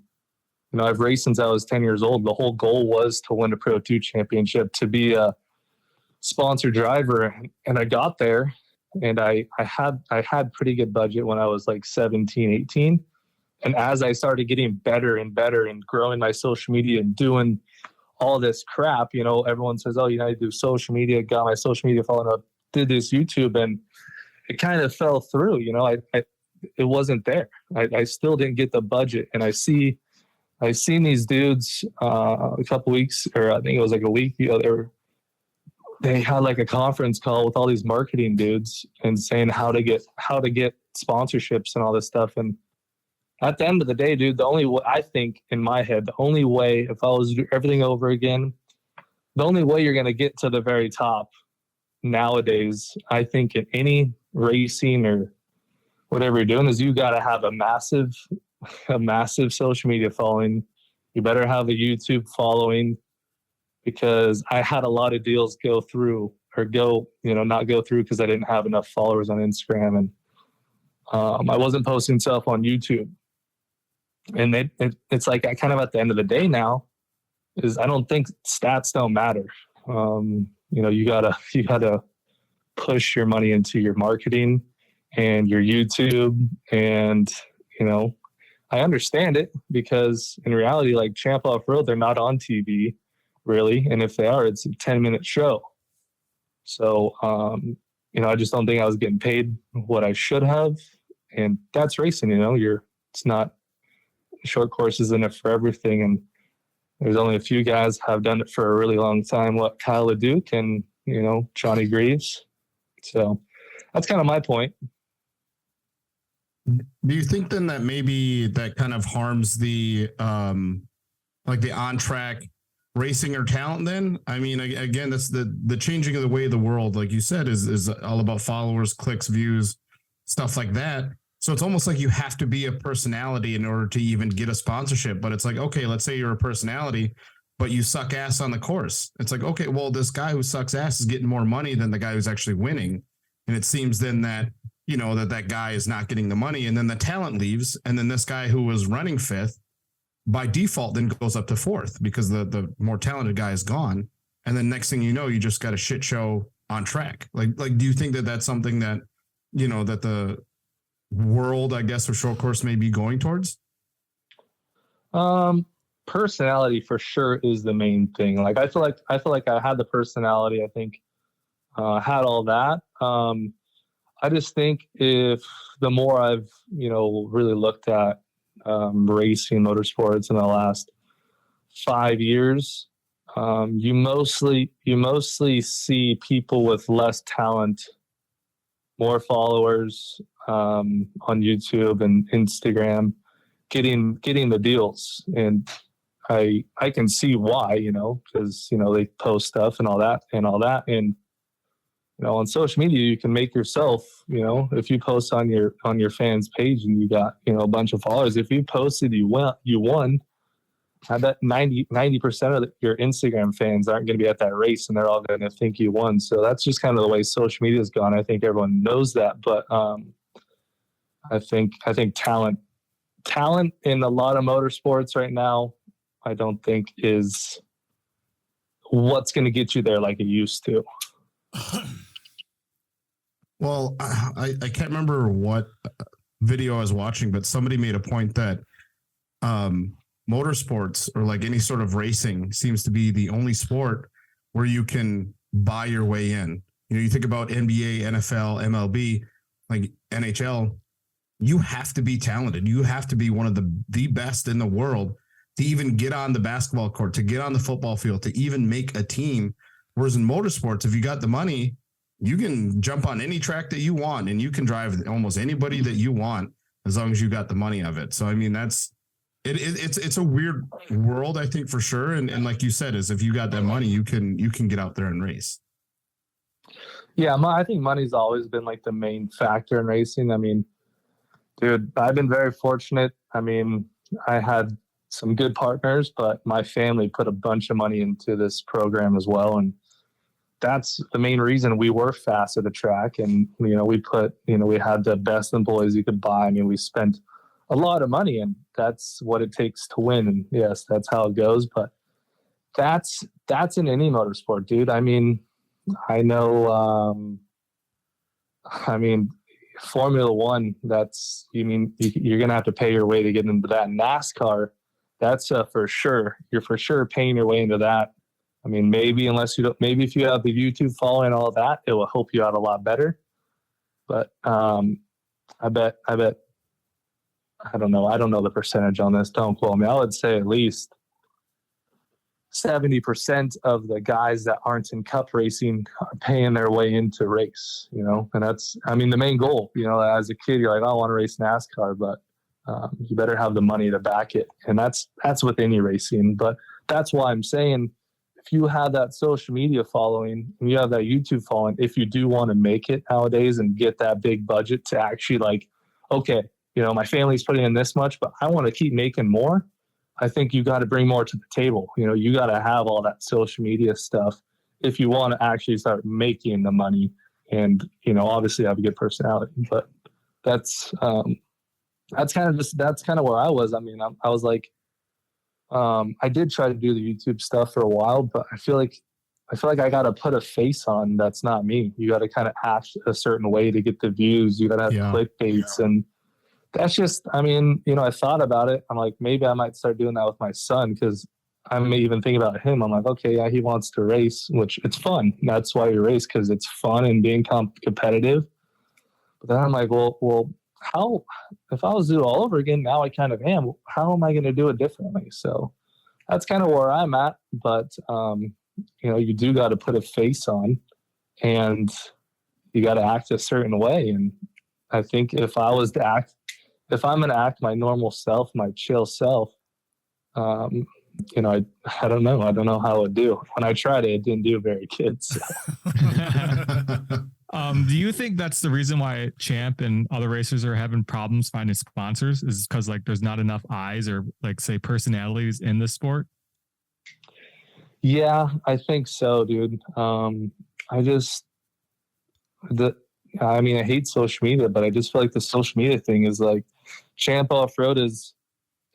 I've raced since I was 10 years old. The whole goal was to win a Pro 2 championship, to be a sponsored driver. And I got there, and I had pretty good budget when I was like 17, 18. And as I started getting better and better and growing my social media and doing all this crap, everyone says, oh, I do social media, got my social media following up, did this YouTube, and it kind of fell through. It wasn't there. I still didn't get the budget. And I've seen these dudes a couple weeks, or I think it was like a week, they had like a conference call with all these marketing dudes and saying how to get sponsorships and all this stuff. And at the end of the day, dude, the only way, I think in my head, the only way, if I was to do everything over again, the only way you're going to get to the very top nowadays, I think in any racing or whatever you're doing, is you got to have a massive social media following. You better have a YouTube following, because I had a lot of deals not go through because I didn't have enough followers on Instagram, and I wasn't posting stuff on YouTube. And it's like, I kind of, at the end of the day now, is I don't think stats don't matter. You gotta push your money into your marketing and your YouTube. And, I understand it, because in reality, like Champ Off Road, they're not on TV really. And if they are, it's a 10-minute show. So, I just don't think I was getting paid what I should have. And that's racing, it's not, short course isn't it for everything. And there's only a few guys have done it for a really long time. Kyle LeDuc and, Johnny Greaves. So that's kind of my point. Do you think then that maybe that kind of harms the the on track racing or talent then? Again, that's the changing of the way of the world, like you said, is all about followers, clicks, views, stuff like that. So it's almost like you have to be a personality in order to even get a sponsorship. But it's like, okay, let's say you're a personality, but you suck ass on the course. It's like, okay, well, this guy who sucks ass is getting more money than the guy who's actually winning. And it seems then that, that guy is not getting the money, and then the talent leaves. And then this guy who was running fifth by default then goes up to fourth because the more talented guy is gone. And then next thing you know, you just got a shit show on track. Like, do you think that that's something that, that the world, I guess, of short course may be going towards? Personality for sure is the main thing. Like, I feel like I had the personality. I think had all that. I just think if the more I've, really looked at racing motorsports in the last 5 years, you mostly see people with less talent, more followers on YouTube and Instagram getting the deals. And I can see why, because, they post stuff and all that. And, on social media, you can make yourself, if you post on your fans page and you got, a bunch of followers, if you posted, you won, I bet 90% of your Instagram fans aren't going to be at that race, and they're all going to think you won. So that's just kind of the way social media has gone. I think everyone knows that, but I think talent in a lot of motorsports right now, I don't think is what's going to get you there like it used to. Well, I can't remember what video I was watching, but somebody made a point that motorsports or like any sort of racing seems to be the only sport where you can buy your way in. You know, you think about NBA, NFL, MLB, like NHL, you have to be talented. You have to be one of the best in the world to even get on the basketball court, to get on the football field, to even make a team. Whereas in motorsports, if you got the money, you can jump on any track that you want and you can drive almost anybody that you want as long as you got the money of it. So, I mean, it's a weird world, I think, for sure. And like you said, is if you got that money, you can get out there and race. Yeah, I think money's always been like the main factor in racing. I mean, dude, I've been very fortunate. I mean, I had some good partners, but my family put a bunch of money into this program as well. And that's the main reason we were fast at the track. And, we had the best employees you could buy. I mean, we spent a lot of money, and that's what it takes to win. And yes, that's how it goes. But that's in any motorsport, dude. I mean, I know, Formula One, you're going to have to pay your way to get into that. NASCAR, that's for sure. You're for sure paying your way into that. I mean, maybe if you have the YouTube following and all of that, it will help you out a lot better. But I bet, I don't know. I don't know the percentage on this. Don't quote me. I would say at least 70% of the guys that aren't in cup racing are paying their way into race, and that's, I mean, the main goal, as a kid, you're like, I want to race NASCAR, but you better have the money to back it. And that's with any racing. But that's why I'm saying, if you have that social media following and you have that YouTube following, if you do want to make it nowadays and get that big budget to actually like, okay, my family's putting in this much, but I want to keep making more. I think you got to bring more to the table. You got to have all that social media stuff if you want to actually start making the money and, obviously have a good personality. But that's kind of where I was. I mean, I was like, I did try to do the YouTube stuff for a while, but I feel like I got to put a face on that's not me. You got to kind of act a certain way to get the views. You got to have clickbaits and that's just, I mean, I thought about it. I'm like, maybe I might start doing that with my son because I'm even thinking about him. I'm like, okay, yeah, he wants to race, which it's fun. That's why you race, because it's fun and being competitive. But then I'm like, well, how, if I was to do it all over again, now I kind of am. How am I going to do it differently? So that's kind of where I'm at. But, you do got to put a face on and you got to act a certain way. And I think if I'm going to act my normal self, my chill self, I don't know. I don't know how it would do. When I tried it didn't do very good. So. Do you think that's the reason why Champ and other racers are having problems finding sponsors? Is because like there's not enough eyes or like say personalities in the sport? Yeah, I think so, dude. I hate social media, but I just feel like the social media thing is like Champ Off-Road is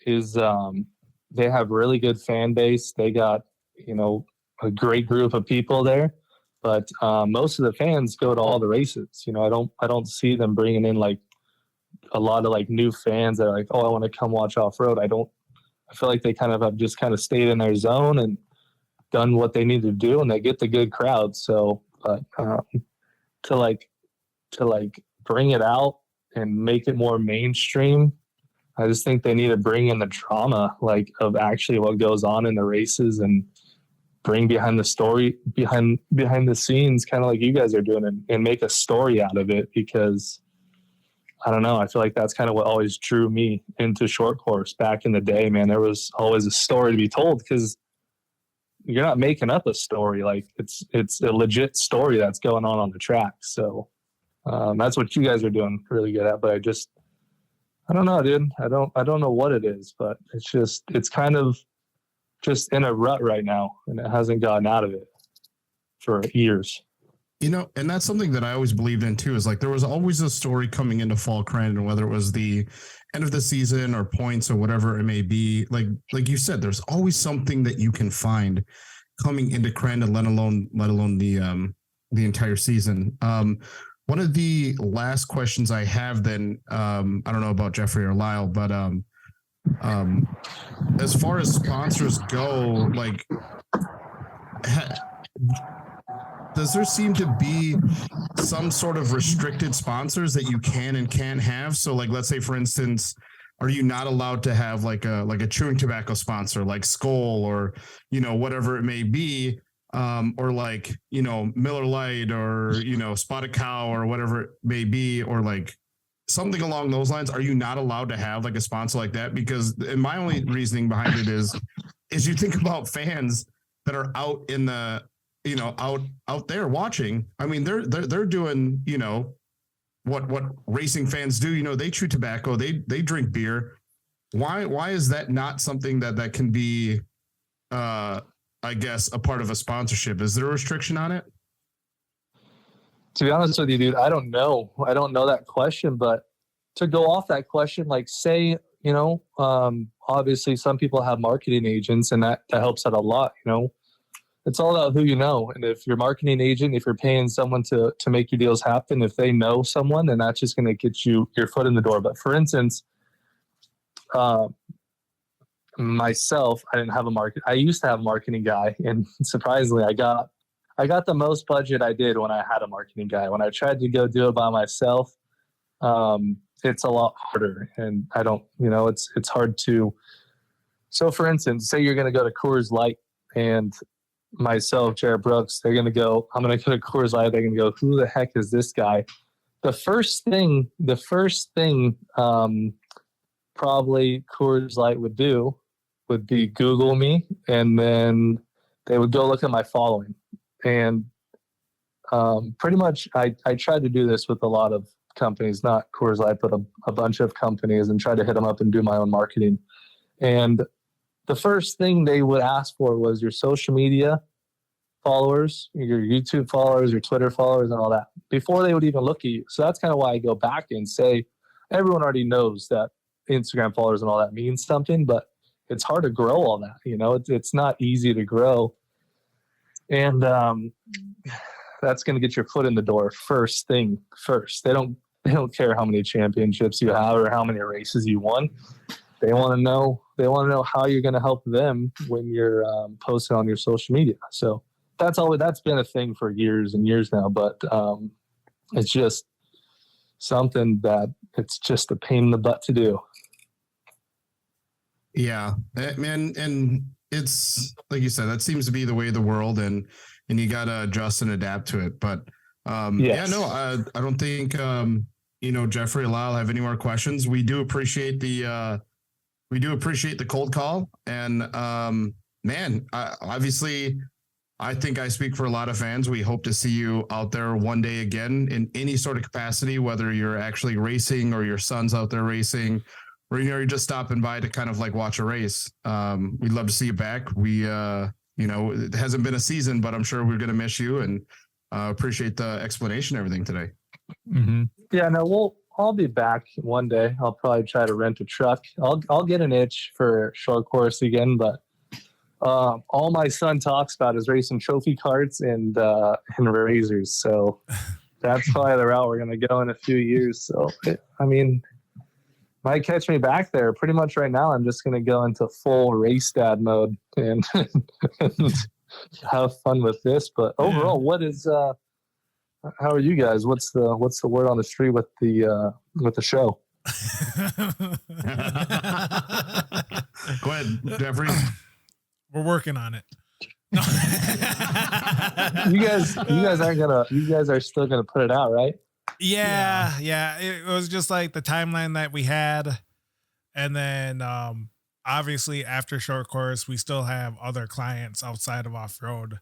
they have really good fan base. They got, a great group of people there, but most of the fans go to all the races. I don't see them bringing in like a lot of like new fans that are like, oh, I want to come watch Off-Road. I feel like they kind of have just kind of stayed in their zone and done what they need to do, and they get the good crowd. So, but to bring it out and make it more mainstream, I just think they need to bring in the drama, like of actually what goes on in the races, and bring behind the story, behind the scenes, kind of like you guys are doing, and make a story out of it. Because I don't know, I feel like that's kind of what always drew me into short course back in the day, man. There was always a story to be told, because you're not making up a story. Like it's a legit story that's going on the track. So that's what you guys are doing really good at. But I don't know, dude. I don't know what it is, but it's kind of just in a rut right now, and it hasn't gotten out of it for years. You know, and that's something that I always believed in too, is like there was always a story coming into fall Crandon, whether it was the end of the season or points or whatever it may be. Like you said, there's always something that you can find coming into Crandon, let alone the entire season. One of the last questions I have then, I don't know about Jeffrey or Lyle, but as far as sponsors go, like does there seem to be some sort of restricted sponsors that you can and can't have? So like, let's say for instance, are you not allowed to have like a chewing tobacco sponsor like Skoal or, you know, whatever it may be, or like, you know, Miller Lite or, you know, Spotted Cow or whatever it may be, or like something along those lines? Are you not allowed to have like a sponsor like that? Because and my only reasoning behind it is you think about fans that are out in the, you know, out there watching. I mean, they're doing, you know, what racing fans do. You know, they chew tobacco, they drink beer. Why is that not something that can be, I guess, a part of a sponsorship? Is there a restriction on it? To be honest with you, dude, I don't know. I don't know that question, but to go off that question, like say, you know, obviously some people have marketing agents and that helps out a lot, you know. It's all about who you know. And if your marketing agent, if you're paying someone to make your deals happen, if they know someone, then that's just going to get you your foot in the door. But for instance, myself, I didn't have a market. I used to have a marketing guy, and surprisingly, I got the most budget I did when I had a marketing guy. When I tried to go do it by myself, it's a lot harder, and I don't, you know, it's hard to. So, for instance, say you're going to go to Coors Light, and myself, Jerett Brooks, they're going to go, I'm going to go to Coors Light. They're going to go, who the heck is this guy? The first thing probably Coors Light would do would be Google me, and then they would go look at my following. And pretty much I tried to do this with a lot of companies, not Coors Light, but a bunch of companies, and try to hit them up and do my own marketing. And the first thing they would ask for was your social media followers, your YouTube followers, your Twitter followers, and all that before they would even look at you. So that's kind of why I go back and say, everyone already knows that Instagram followers and all that means something, but it's hard to grow all that. You know, it's not easy to grow. And that's going to get your foot in the door first thing first. They don't care how many championships you have or how many races you won. They want to know how you're going to help them when you're posting on your social media. So that's been a thing for years and years now, but it's just something that it's just a pain in the butt to do. Yeah, man. And it's like you said, that seems to be the way of the world, and you got to adjust and adapt to it. But yes. I don't think, you know, Jeffrey or Lyle have any more questions. We do appreciate the cold call, and man, obviously I think I speak for a lot of fans. We hope to see you out there one day again in any sort of capacity, whether you're actually racing or your son's out there racing, or, you know, you're just stopping by to kind of like watch a race. We'd love to see you back. We, you know, it hasn't been a season, but I'm sure we're going to miss you, and appreciate the explanation, and everything today. Mm-hmm. Yeah, no, I'll be back one day. I'll probably try to rent a truck. I'll get an itch for short course again, but all my son talks about is racing trophy carts and razors. So that's probably the route we're going to go in a few years. So, I mean, might catch me back there. Pretty much right now, I'm just going to go into full race dad mode and have fun with this. But overall, what is how are you guys? What's the word on the street with the show? Go ahead, Jeffrey. We're working on it. You guys are still gonna put it out, right? Yeah. It was just like the timeline that we had, and then obviously after short course, we still have other clients outside of off road.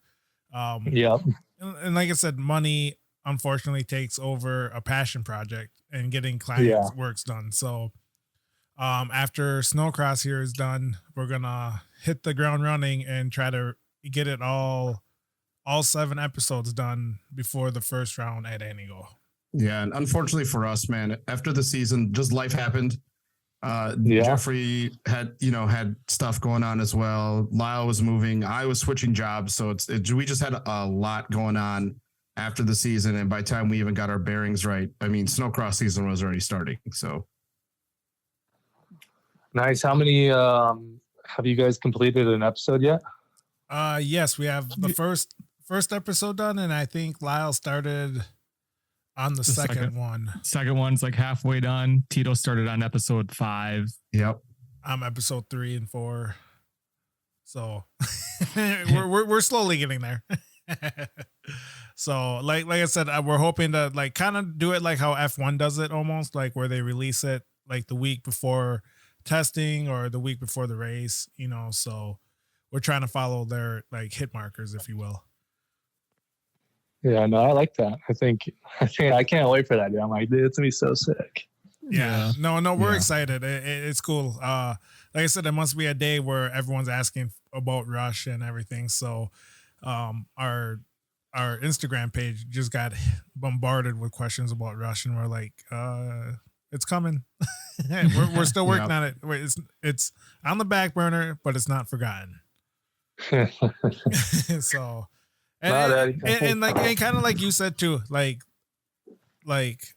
Yeah. And like I said, money unfortunately takes over a passion project, and getting clients works done. So after snowcross here is done, we're gonna hit the ground running and try to get it all 7 episodes done before the first round at Anigo. Yeah, and unfortunately for us, man, after the season, just life happened. Jeffrey had stuff going on as well. Lyle was moving. I was switching jobs, so we just had a lot going on after the season. And by the time we even got our bearings right, I mean, snowcross season was already starting. So Nice. How many have you guys completed an episode yet? Yes, we have the first episode done, and I think Lyle started on the second one. Second one's like halfway done. Tito started on episode 5. Yep. I'm episode 3 and 4. So we're slowly getting there. So like I said, we're hoping to like kind of do it like how F1 does it, almost like where they release it like the week before testing or the week before the race, so we're trying to follow their like hit markers, if you will. Yeah, no, I like that. I think I can't wait for that. Dude. I'm like, dude, it's gonna be so sick. Yeah. No, we're excited. It's cool. Like I said, it must be a day where everyone's asking about Rush and everything. So, our Instagram page just got bombarded with questions about Rush, and we're like, it's coming. we're still working on it. It's on the back burner, but it's not forgotten. So. And kind of like you said too, like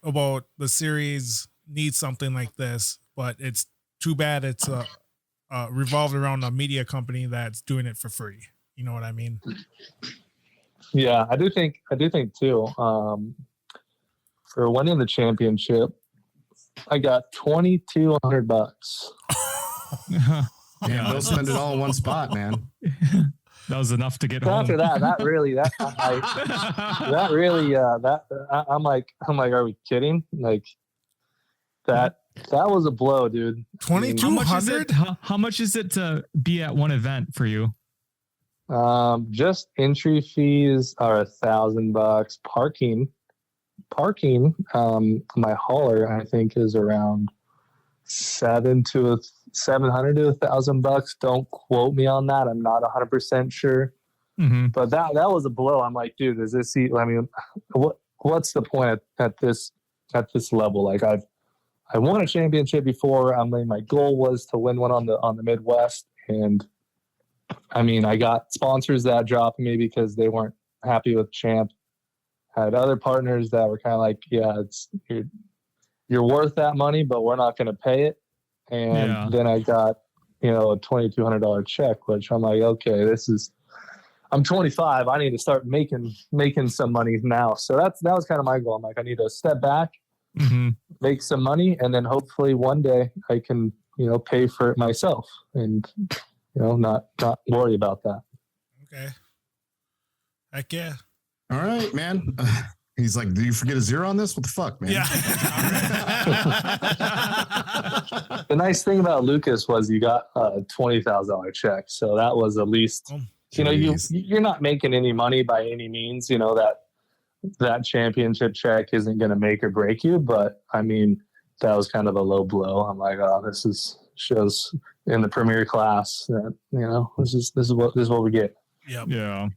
about the series needs something like this, but it's too bad it's revolved around a media company that's doing it for free. You know what I mean? Yeah, I do think too. For winning the championship, I got $2,200. Yeah, they'll spend it all in one spot, man. That was enough to get so home. After that, I'm like, are we kidding? Like that was a blow, dude. 2,200. How much is it to be at one event for you? Just entry fees are $1,000. Parking. My hauler I think is around $700 to $1,000. Don't quote me on that. I'm not 100% sure. Mm-hmm. But that was a blow. I'm like, dude, is this? I mean, what's the point at this level? Like I won a championship before. I mean, my goal was to win one on the Midwest, and I mean, I got sponsors that dropped me because they weren't happy with Champ. Had other partners that were kind of like, yeah, you're worth that money, but we're not going to pay it. And then I got, a $2,200 check, which I'm like, okay, I'm 25. I need to start making some money now. So that was kind of my goal. I'm like, I need to step back, make some money, and then hopefully one day I can, pay for it myself and, not worry about that. Okay. Heck yeah. All right, man. He's like, did you forget a zero on this? What the fuck, man? Yeah. The nice thing about Lucas was you got a $20,000 check. So that was at least, you're not making any money by any means. That championship check isn't going to make or break you. But I mean, that was kind of a low blow. I'm like, oh, shows in the premier class that, this is what we get. Yep. Yeah.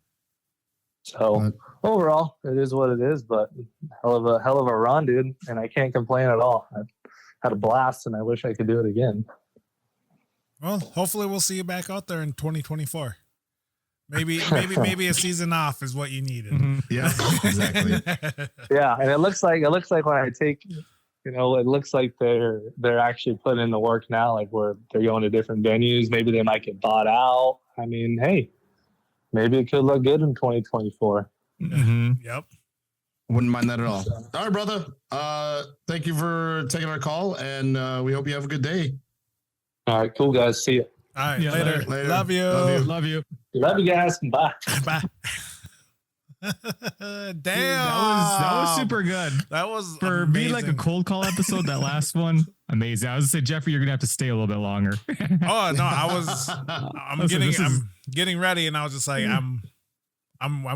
So overall, it is what it is, but hell of a run, dude. And I can't complain at all. I had a blast, and I wish I could do it again. Well, hopefully we'll see you back out there in 2024. Maybe a season off is what you needed. Mm-hmm. Yeah, exactly. Yeah, and it looks like when I take, it looks like they're actually putting in the work now, like where they're going to different venues. Maybe they might get bought out. I mean, hey. Maybe it could look good in 2024. Mm-hmm. Yep. Wouldn't mind that at all. All right, brother. Thank you for taking our call, and we hope you have a good day. All right, cool, guys. See you. All right, Yeah, later. later. Love you. Love you. Love you guys. Bye. Bye. Damn. Dude, that was super good. That was For amazing. being like a cold call episode, that last one, amazing. I was gonna say, Jeffrey, you're gonna have to stay a little bit longer. Oh no, I'm Listen, getting ready, and I was just like, I'm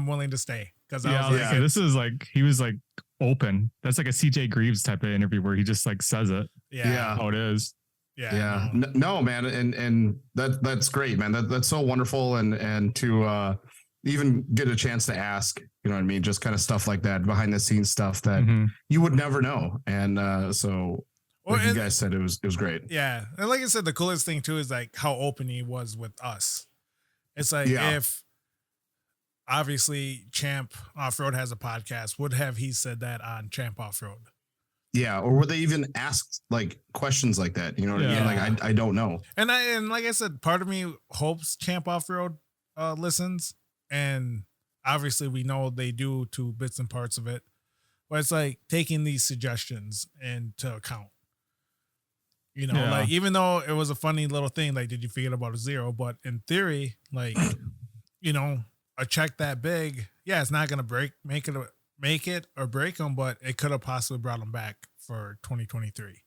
willing to stay because Yeah, this is like he was like open. That's like a CJ Greaves type of interview where he just like says it yeah. how it is. Yeah. No, man, and that's great, man. That's so wonderful, and to even get a chance to ask, you know what I mean, just kind of stuff like that, behind the scenes stuff that Mhm. you would never know, and so Well, like you and- guys said, it was great. Yeah. And like I said, the coolest thing too is like how open he was with us. It's like Yeah. if obviously Champ Off-Road has a podcast, would have he said that on Champ Off-Road? Yeah, or were they even asked like questions like that? You know what I mean? Yeah. Like I don't know. And like I said, part of me hopes Champ Off-Road listens. And obviously we know they do to bits and parts of it. But it's like taking these suggestions into account. You know, Yeah. like even though it was a funny little thing, like did you forget about a zero? But in theory, like, you know, a check that big, yeah, it's not gonna make it or break them, but it could have possibly brought them back for 2023.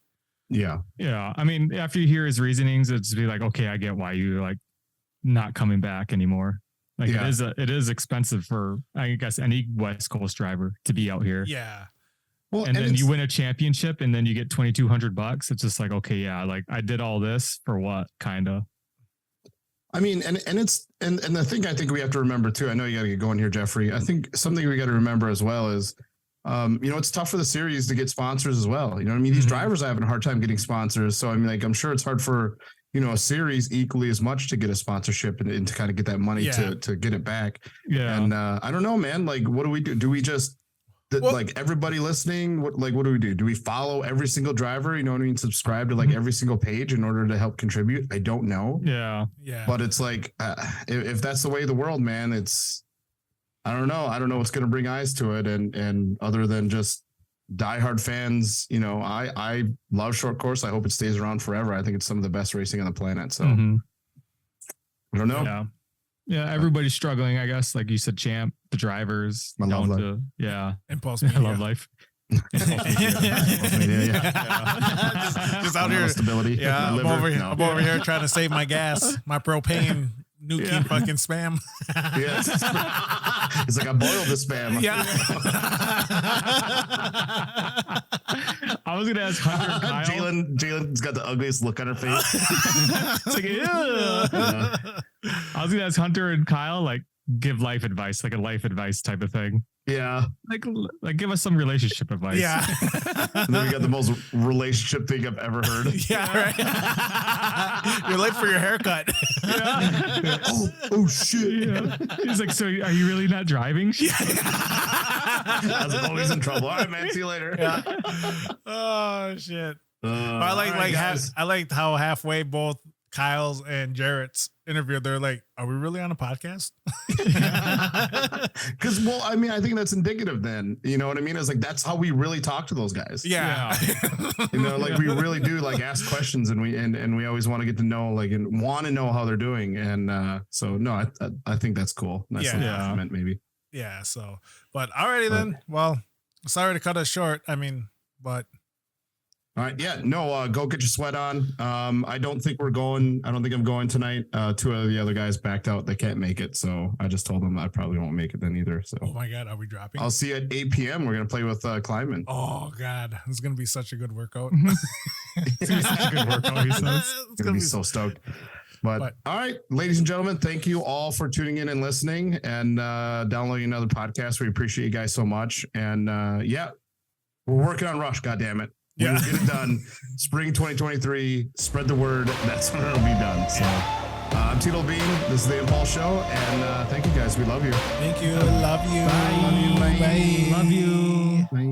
Yeah, Yeah. I mean, after you hear his reasonings, it's be like, okay, I get why you're like not coming back anymore. Like Yeah. it is expensive for, I guess, any West Coast driver to be out here. Yeah. well, And then it's- you win a championship and then you get $2,200. It's just like, okay, yeah, like I did all this for what, kind of. I mean, and the thing I think we have to remember too. I know you got to get going here, Jeffrey. I think something we got to remember as well is, you know, it's tough for the series to get sponsors as well. You know what I mean? These Mhm. drivers are having a hard time getting sponsors. So I mean, like, I'm sure it's hard for, you know, a series equally as much to get a sponsorship and to kind of get that money Yeah. to get it back. Yeah. And I don't know, man. Like, what do we do? Do we just Well- like everybody listening? What do we do? Do we follow every single driver? You know what I mean? Subscribe to like every single page in order to help contribute? I don't know. yeah. Yeah. But it's like, if that's the way of the world, man, it's, I don't know. I don't know what's going to bring eyes to it. And other than just diehard fans, you know, I love short course. I hope it stays around forever. I think it's some of the best racing on the planet. So Mhm. I don't know. Yeah. Yeah. Everybody's struggling, I guess. Like you said, Champ, the drivers. My love down life. to, yeah. Impulse I media. love life. Just out here. Stability. Yeah, My I'm liver. over here. No. I'm over here trying to save my gas, my propane, nuking Yeah. fucking spam. Yeah, it's like I boiled the spam. Yeah. I was gonna ask Hunter and Kyle. Jalen's got the ugliest look on her face. It's like, "Ew." I was gonna ask Hunter and Kyle, like, give life advice, like a life advice type of thing. Yeah. Like give us some relationship advice. Yeah. And then we got the most relationship thing I've ever heard. Yeah, right. You're late for your haircut. Oh shit. Yeah. He's like, so are you really not driving? I was like, oh, he's in trouble. All right, man. See you later. Yeah. Oh shit. I like all right, guys. I liked how halfway both Kyle's and Jerett's interview, they're like, "Are we really on a podcast?" Because, well, I mean, I think that's indicative then. You know what I mean? It's like, that's how we really talk to those guys. Yeah. You know, like we really do like ask questions and we always want to get to know, like, and want to know how they're doing. And so, no, I think that's cool. Nice Yeah. little Yeah. compliment, maybe. Yeah. So, but alrighty then. Well, sorry to cut us short. I mean, but All right. Yeah. No, go get your sweat on. I don't think I'm going tonight. Two of the other guys backed out. They can't make it. So I just told them I probably won't make it then either. So oh my god, are we dropping? I'll see you at 8 p.m. We're going to play with Kleiman. Oh god, this is gonna be such a good workout. It's gonna be such a good workout, he says. It's Gonna be so stoked. But all right, ladies and gentlemen, thank you all for tuning in and listening and downloading another podcast. We appreciate you guys so much. And yeah, we're working on Rush. God damn it. Yeah. We'll get it done. Spring 2023. Spread the word. That's when it'll be done. So I'm Tito Bean. This is the Impulse Show. And thank you guys. We love you. Thank you. Love you. Bye. Bye. Love you. Bye.